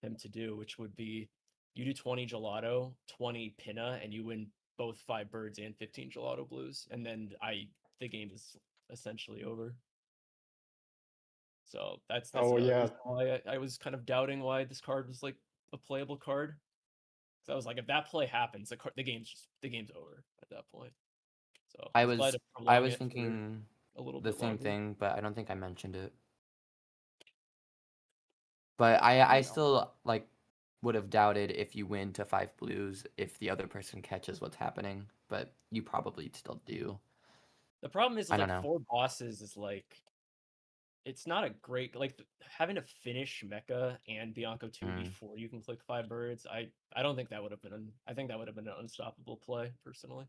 him to do, which would be you do 20 gelato, 20 pinna, and you win both 5 birds and 15 gelato blues, and then the game is essentially over. So that's Oh the other yeah, reason why I was kind of doubting why this card was like a playable card. Because I was like, if that play happens, the game's over at that point. So I I was glad was to I prolong was it for thinking a little the bit same longer. thing, but I don't think I mentioned it. But I No. still like would have doubted if you win to 5 blues if the other person catches what's happening, but you probably still do. The problem is I don't like know. 4 bosses is like it's not a great like having to finish Mecha and Bianco 2 Mm. before you can click 5 birds. I don't think that would have been I think that would have been an unstoppable play personally.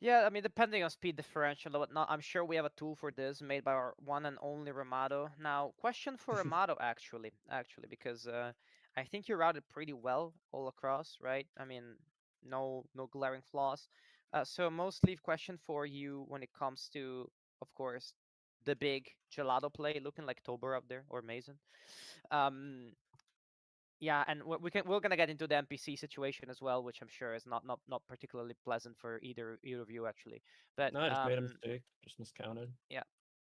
Yeah, I mean, depending on speed differential and whatnot, I'm sure we have a tool for this made by our one and only Rimato. Now, question for Rimato actually, because I think you routed pretty well all across, right? I mean, no glaring flaws. So mostly question for you when it comes to, of course, the big gelato play, looking like Tober up there or Mason. Um, Yeah, and we're gonna get into the NPC situation as well, which I'm sure is not particularly pleasant for either of you actually. But No, I just made a mistake. Just miscounted. yeah,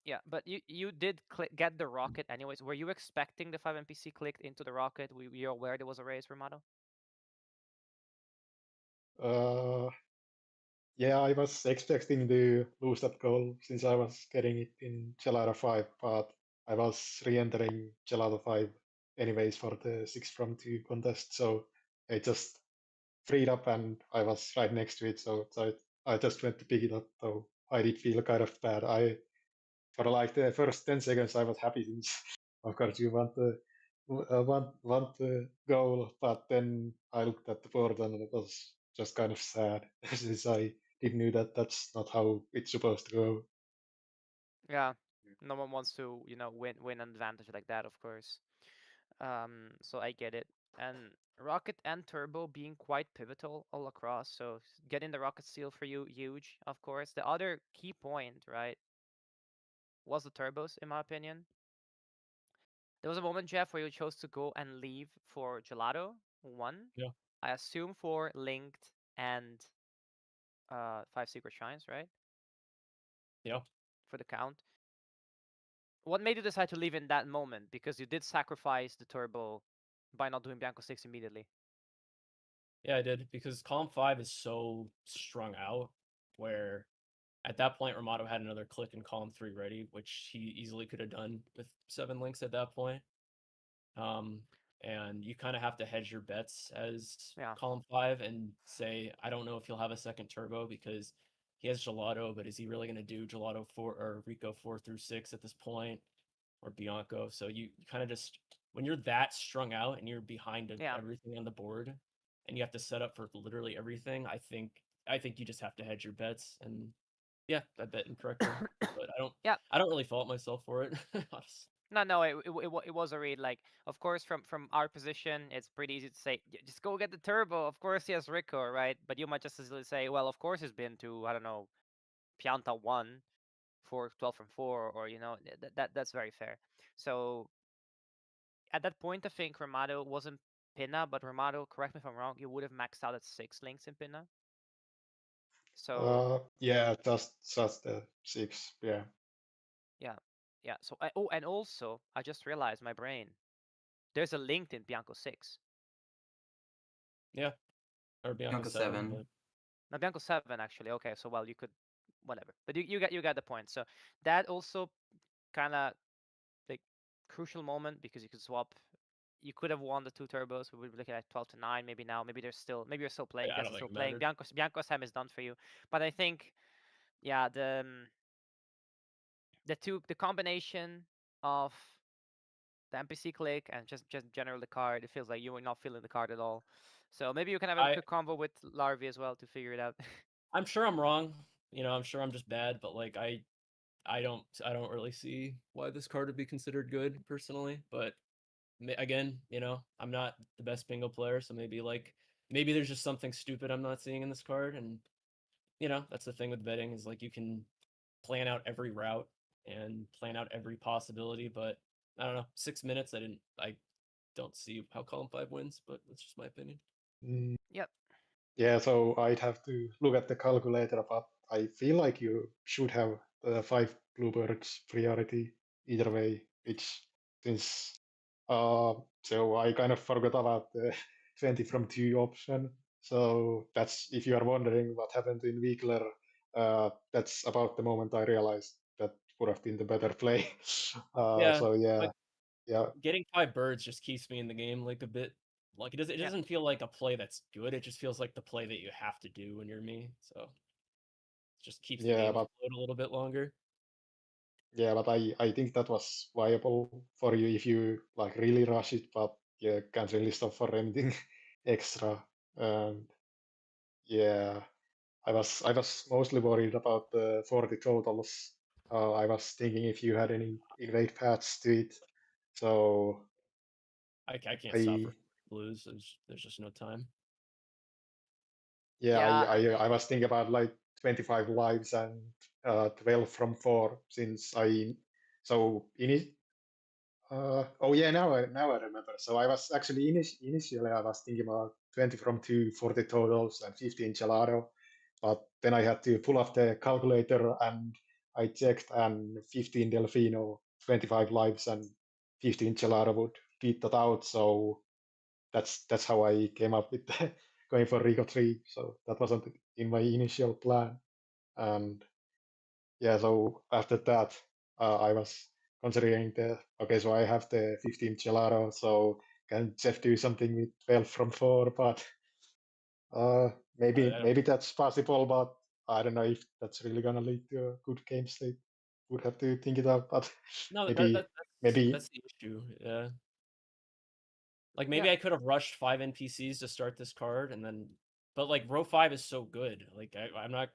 yeah. But you did get the rocket anyways. Were you expecting the 5 NPC clicked into the rocket? Were you aware there was a raise, Rimato? Uh, yeah, I was expecting to lose that goal since I was getting it in Gelato 5, but I was re-entering Gelato 5 anyways for the 6 from 2 contest, so I just freed up and I was right next to it, so I just went to pick it up, though I did feel kind of bad. For like the first 10 seconds, I was happy since, of course, you want the goal, but then I looked at the board and it was just kind of sad since I did knew that that's not how it's supposed to go. Yeah, no one wants to win an advantage like that, of course. So I get it. And rocket and turbo being quite pivotal all across. So getting the rocket seal for you huge, of course. The other key point, right, was the turbos, in my opinion. There was a moment, Jeff, where you chose to go and leave for Gelato 1. Yeah. I assume for Linked and 5 Secret Shines, right? Yeah. For the count. What made you decide to leave in that moment? Because you did sacrifice the turbo by not doing Bianco 6 immediately. Yeah, I did because column 5 is so strung out where at that point Rimato had another click in column 3 ready, which he easily could have done with 7 links at that point. And you kind of have to hedge your bets as Yeah. column 5 and say, I don't know if he'll have a second turbo because he has Gelato, but is he really going to do Gelato 4 or Rico 4 through 6 at this point, or Bianco? So you kind of just, when you're that strung out and you're behind Yeah. everything on the board and you have to set up for literally everything, I think you just have to hedge your bets. And yeah, I bet incorrectly, but Yeah. I don't really fault myself for it. No, it was a read. Like, of course, from our position, it's pretty easy to say, just go get the turbo. Of course, he has Rico, right? But you might just easily say, well, of course, he's been to, I don't know, Pianta 1 for 12 from 4, or, that's very fair. So at that point, I think Rimato wasn't Pinna, but Rimato, correct me if I'm wrong, you would have maxed out at 6 links in Pinna. So Yeah, just the 6, yeah. yeah. So and also I just realized my brain. There's a link in Bianco 6. Yeah, or Bianco Bianca 7, 7. but Now Bianco 7 actually. Okay, so well you could whatever. But you got the point. So that also kind of like crucial moment because you could swap. You could have won the 2 turbos. We would be looking at 12-9 maybe now. Maybe maybe you're still playing. I Guess don't you're think still it playing. mattered. Bianco Sam is done for you. But I think yeah, the combination of the NPC click and just general the card, it feels like you were not feeling the card at all. So maybe you can have a I quick convo with Larvi as well to figure it out. I'm sure I'm wrong. I'm sure I'm just bad, but like I don't really see why this card would be considered good personally. But again, I'm not the best bingo player, so maybe there's just something stupid I'm not seeing in this card, and that's the thing with betting is like you can plan out every route and plan out every possibility, but I don't know. 6 minutes, I don't see how column 5 wins, but that's just my opinion. Mm, Yep. yeah, so I'd have to look at the calculator, but I feel like you should have the 5 bluebirds priority either way, which since so I kind of forgot about the 20 from 2 option. So that's, if you are wondering what happened in Wiegler, that's about the moment I realized that would have been the better play. Yeah, So but yeah, getting 5 birds just keeps me in the game like a bit. Like it Yeah. doesn't feel like a play that's good. It just feels like the play that you have to do when you're me. So it just keeps the yeah, game but afloat a little bit longer. I think that was viable for you if you like really rush it, but you can't really stop for anything extra. And yeah, I was mostly worried about the 40 totals. I was thinking if you had any invade paths to it. So I can't stop for I blues. There's just no time. yeah, Yeah. I was thinking about like 25 lives and 12 from 4 since I so in it Oh yeah, now I remember. So I was actually initially I was thinking about 20 from 2, 40 totals and 15 gelato, but then I had to pull up the calculator and I checked, and 15 Delfino, 25 lives, and 15 gelato would beat that out. So that's how I came up with going for Rico 3. So that wasn't in my initial plan. And yeah, so after that, I was considering okay, so I have the 15 gelato, so can Jeff do something with 12 from 4? But I maybe that's possible, but I don't know if that's really gonna lead to a good game state. Would have to think it out, but no, maybe maybe that's the issue. Yeah. Like Yeah, maybe I could have rushed 5 NPCs to start this card and then but like row 5 is so good. Like I'm not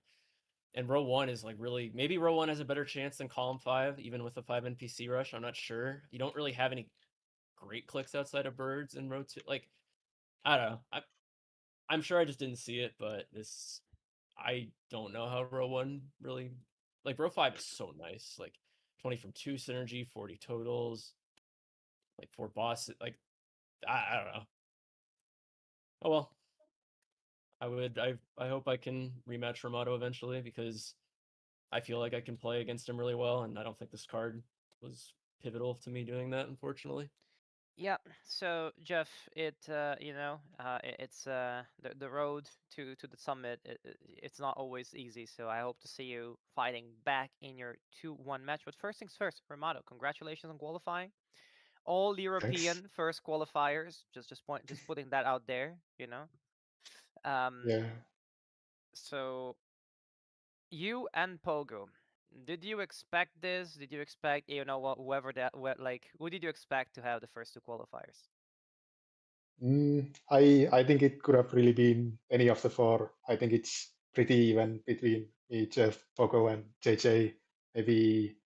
and row 1 is like really maybe row 1 has a better chance than column 5 even with a 5 NPC rush. I'm not sure. You don't really have any great clicks outside of birds in row 2. Like I don't know. I'm sure I just didn't see it, but this I don't know how row 1 really like row 5 is so nice. Like 20 from 2 synergy, 40 totals, like 4 bosses. Like I don't know. Oh well. I hope I can rematch Rimato eventually because I feel like I can play against him really well, and I don't think this card was pivotal to me doing that, unfortunately. yeah. So Jeff, it's the road to the summit. It's not always easy. So I hope to see you fighting back in your 2-1 match. But first things first, Rimato, congratulations on qualifying. All thanks. European first qualifiers. Just putting that out there. Um. Yeah. So you and Pogo, did you expect this? Did you expect whoever who did you expect to have the first two qualifiers? I think it could have really been any of the four. I think it's pretty even between me, Jeff, Pogo, and JJ. Maybe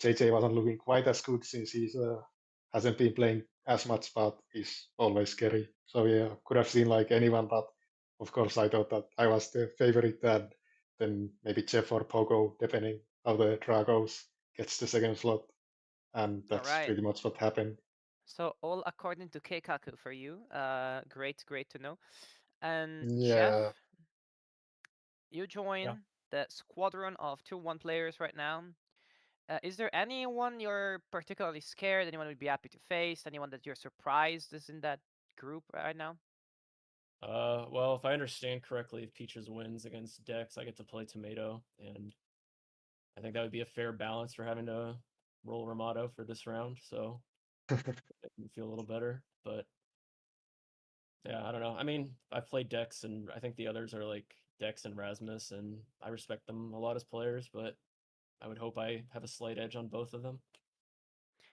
JJ wasn't looking quite as good since he's hasn't been playing as much, but he's always scary. So yeah, could have seen like anyone, but of course I thought that I was the favorite, and then maybe Jeff or Pogo, depending how the draw goes, gets the second slot, and All that's right. pretty much what happened. So all according to Keikaku for you. Great to know. And Jeff, Yeah. you Yeah. join the squadron of 2-1 players right now. Is there anyone you're particularly scared? Anyone would be happy to face? Anyone that you're surprised is in that group right now? Well, if I understand correctly, if Peaches wins against Dex, I get to play Tomato, and I think that would be a fair balance for having to roll Rimato for this round, so it can feel a little better. But yeah, I don't know. I mean, I've played Dex, and I think the others are like Dex and Rasmus, and I respect them a lot as players, but I would hope I have a slight edge on both of them.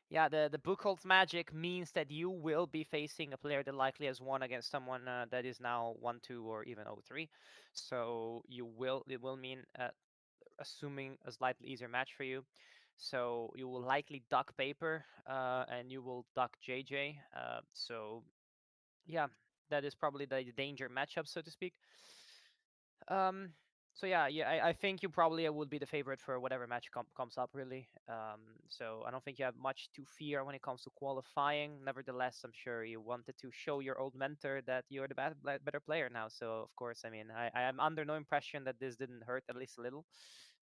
Yeah, the Buchholz magic means that you will be facing a player that likely has won against someone that is now 1-2 or even 0-3. So it will mean assuming a slightly easier match for you. So you will likely duck paper and you will duck JJ. So yeah, that is probably the danger matchup, so to speak. Um, so yeah, I think you probably would be the favorite for whatever match comes up, really. So I don't think you have much to fear when it comes to qualifying. Nevertheless, I'm sure you wanted to show your old mentor that you're the better player now. So of course, I mean, I am under no impression that this didn't hurt at least a little.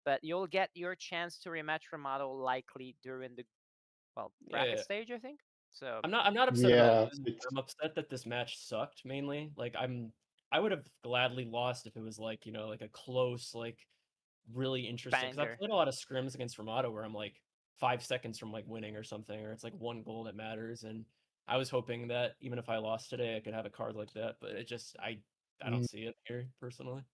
But you'll get your chance to rematch Rimato likely during the bracket Yeah, stage, I think. So I'm not upset about Yeah. losing. I'm upset that this match sucked mainly. Like I would have gladly lost if it was like, like a close, like really interesting because I've banger. played a lot of scrims against Rimato where I'm like 5 seconds from like winning or something, or it's like one goal that matters. And I was hoping that even if I lost today, I could have a card like that, but it just I don't Mm, see it here personally.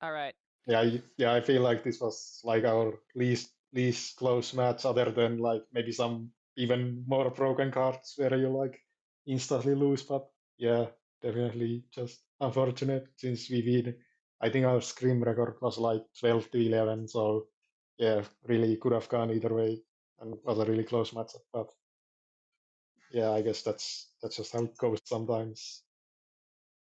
All right. Yeah, yeah, I feel like this was like our least close match, other than like maybe some even more broken cards where you like instantly lose. But yeah, definitely just unfortunate since we win. I think our scrim record was like 12 to 11, so yeah, really could have gone either way, and it was a really close match. But yeah, I guess that's just how it goes sometimes.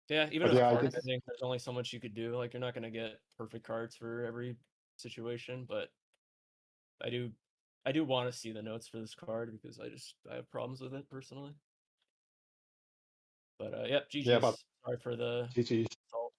Yeah, even But with yeah, I card think Performance. bending, there's only so much you could do. Like you're not gonna get perfect cards for every situation, but I do I do want to see the notes for this card because I have problems with it personally. But yep, Yeah, but GG's. Sorry for the GG. insult.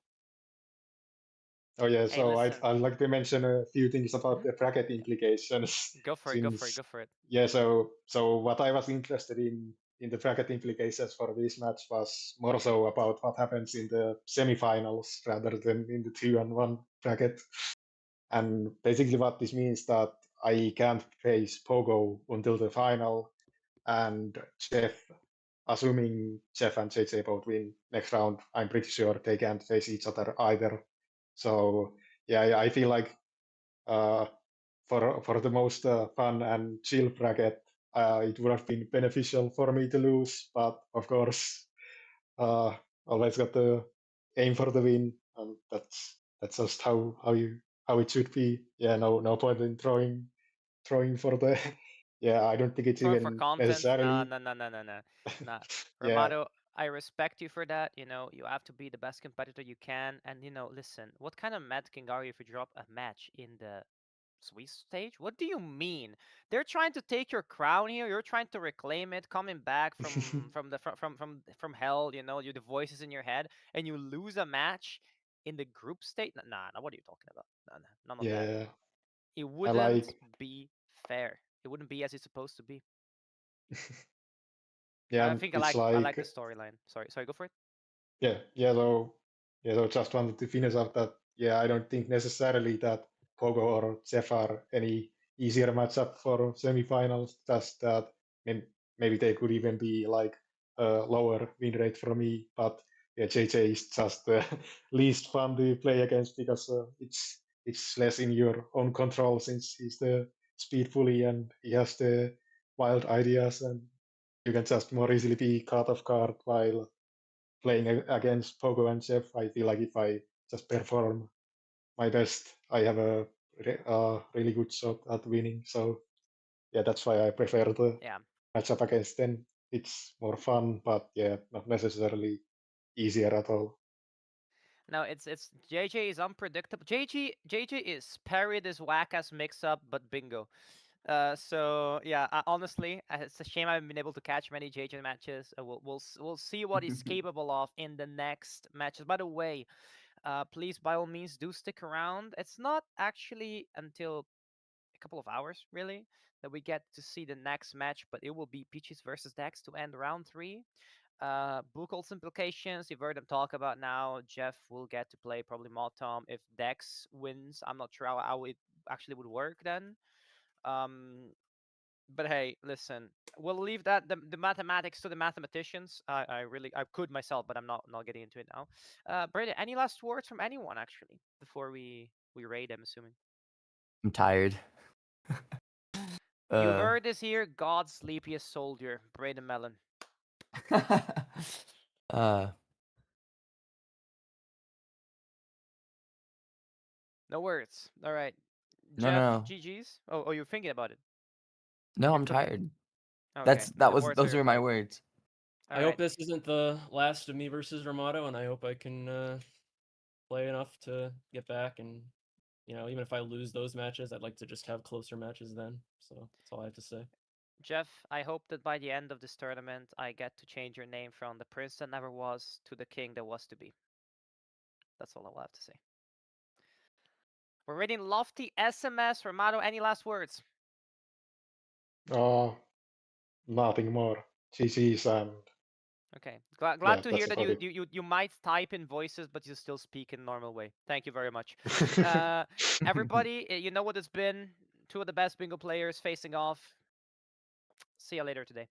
Oh yeah, Hey, so listen. I'd like to mention a few things about Mhm. the bracket implications. Go for it. Go for it. Since Go for it. yeah, so what I was interested in the bracket implications for this match was more so about what happens in the semifinals rather than in the 2-1 bracket. And basically, what this means that I can't face Pogo until the final, and Jeff, assuming Jeff and JJ both win next round, I'm pretty sure they can't face each other either. So yeah, I feel like uh, for the most fun and chill bracket, it would have been beneficial for me to lose. But of course, uh, always got to aim for the win, and that's just how it should be. Yeah, no point in throwing for the. Yeah, I don't think it's For even content? No, necessarily. no, no, no, no, no. Nah. Yeah. Rimato, I respect you for that. You have to be the best competitor you can. And listen, what kind of Mad King are you if you drop a match in the Swiss stage? What do you mean? They're trying to take your crown here. You're trying to reclaim it, coming back from hell. You the voices in your head, and you lose a match in the group stage. Nah, nah. What are you talking about? Nah, nah, none of that. Yeah, It I wouldn't like. be fair. It wouldn't be as it's supposed to be. Yeah, I and think I it's like I like like the storyline. Sorry, go for it. yeah, so just wanted to finish up that yeah, I don't think necessarily that Pogo or Jeff are any easier matchup for semifinals. Just that maybe they could even be like a lower win rate for me. But yeah, JJ is just the least fun to play against because it's less in your own control since he's the speed bully and he has the wild ideas and you can just more easily be caught off guard while playing against Pogo and Jeff. I feel like if I just perform my best, I have a really good shot at winning. So yeah, that's why I prefer the Yeah. matchup against them. It's more fun, but yeah, not necessarily easier at all. No, it's JJ is unpredictable. JJ is parry this whack ass mix up, but bingo. So yeah, honestly, it's a shame I haven't been able to catch many JJ matches. We'll see what he's capable of in the next matches. By the way, please by all means do stick around. It's not actually until a couple of hours really that we get to see the next match, but it will be Peaches versus Dex to end round three. Buchholz implications, you've heard them talk about now. Jeff will get to play probably Motom if Dex wins. I'm not sure how it actually would work then. Um, but hey, listen, we'll leave that the mathematics to the mathematicians. I could myself, but I'm not getting into it now. Brady, any last words from anyone actually before we rate? I'm assuming I'm tired. you uh, heard this here. God's sleepiest soldier, Brady Mellon. uh, No words. All right, no, Jeff. no, GG's. Oh, you're thinking about it. no, You're I'm cooking. tired. Okay, That the was words are those your were my friend. words. I All hope right, this isn't the last of me versus Rimato, and I hope I can play enough to get back. And even if I lose those matches, I'd like to just have closer matches then. So that's all I have to say. Jeff. I hope that by the end of this tournament, I get to change your name from the prince that never was to the king that was to be. That's all I'll have to say. We're reading lofty SMS. Rimato, any last words? Uh, Nothing more. GG's and Okay. Glad yeah, to hear that's that about you might type in voices, but you still speak in normal way. Thank you very much. it. Uh, everybody, you know what it's been. Two of the best bingo players facing off. See you later today.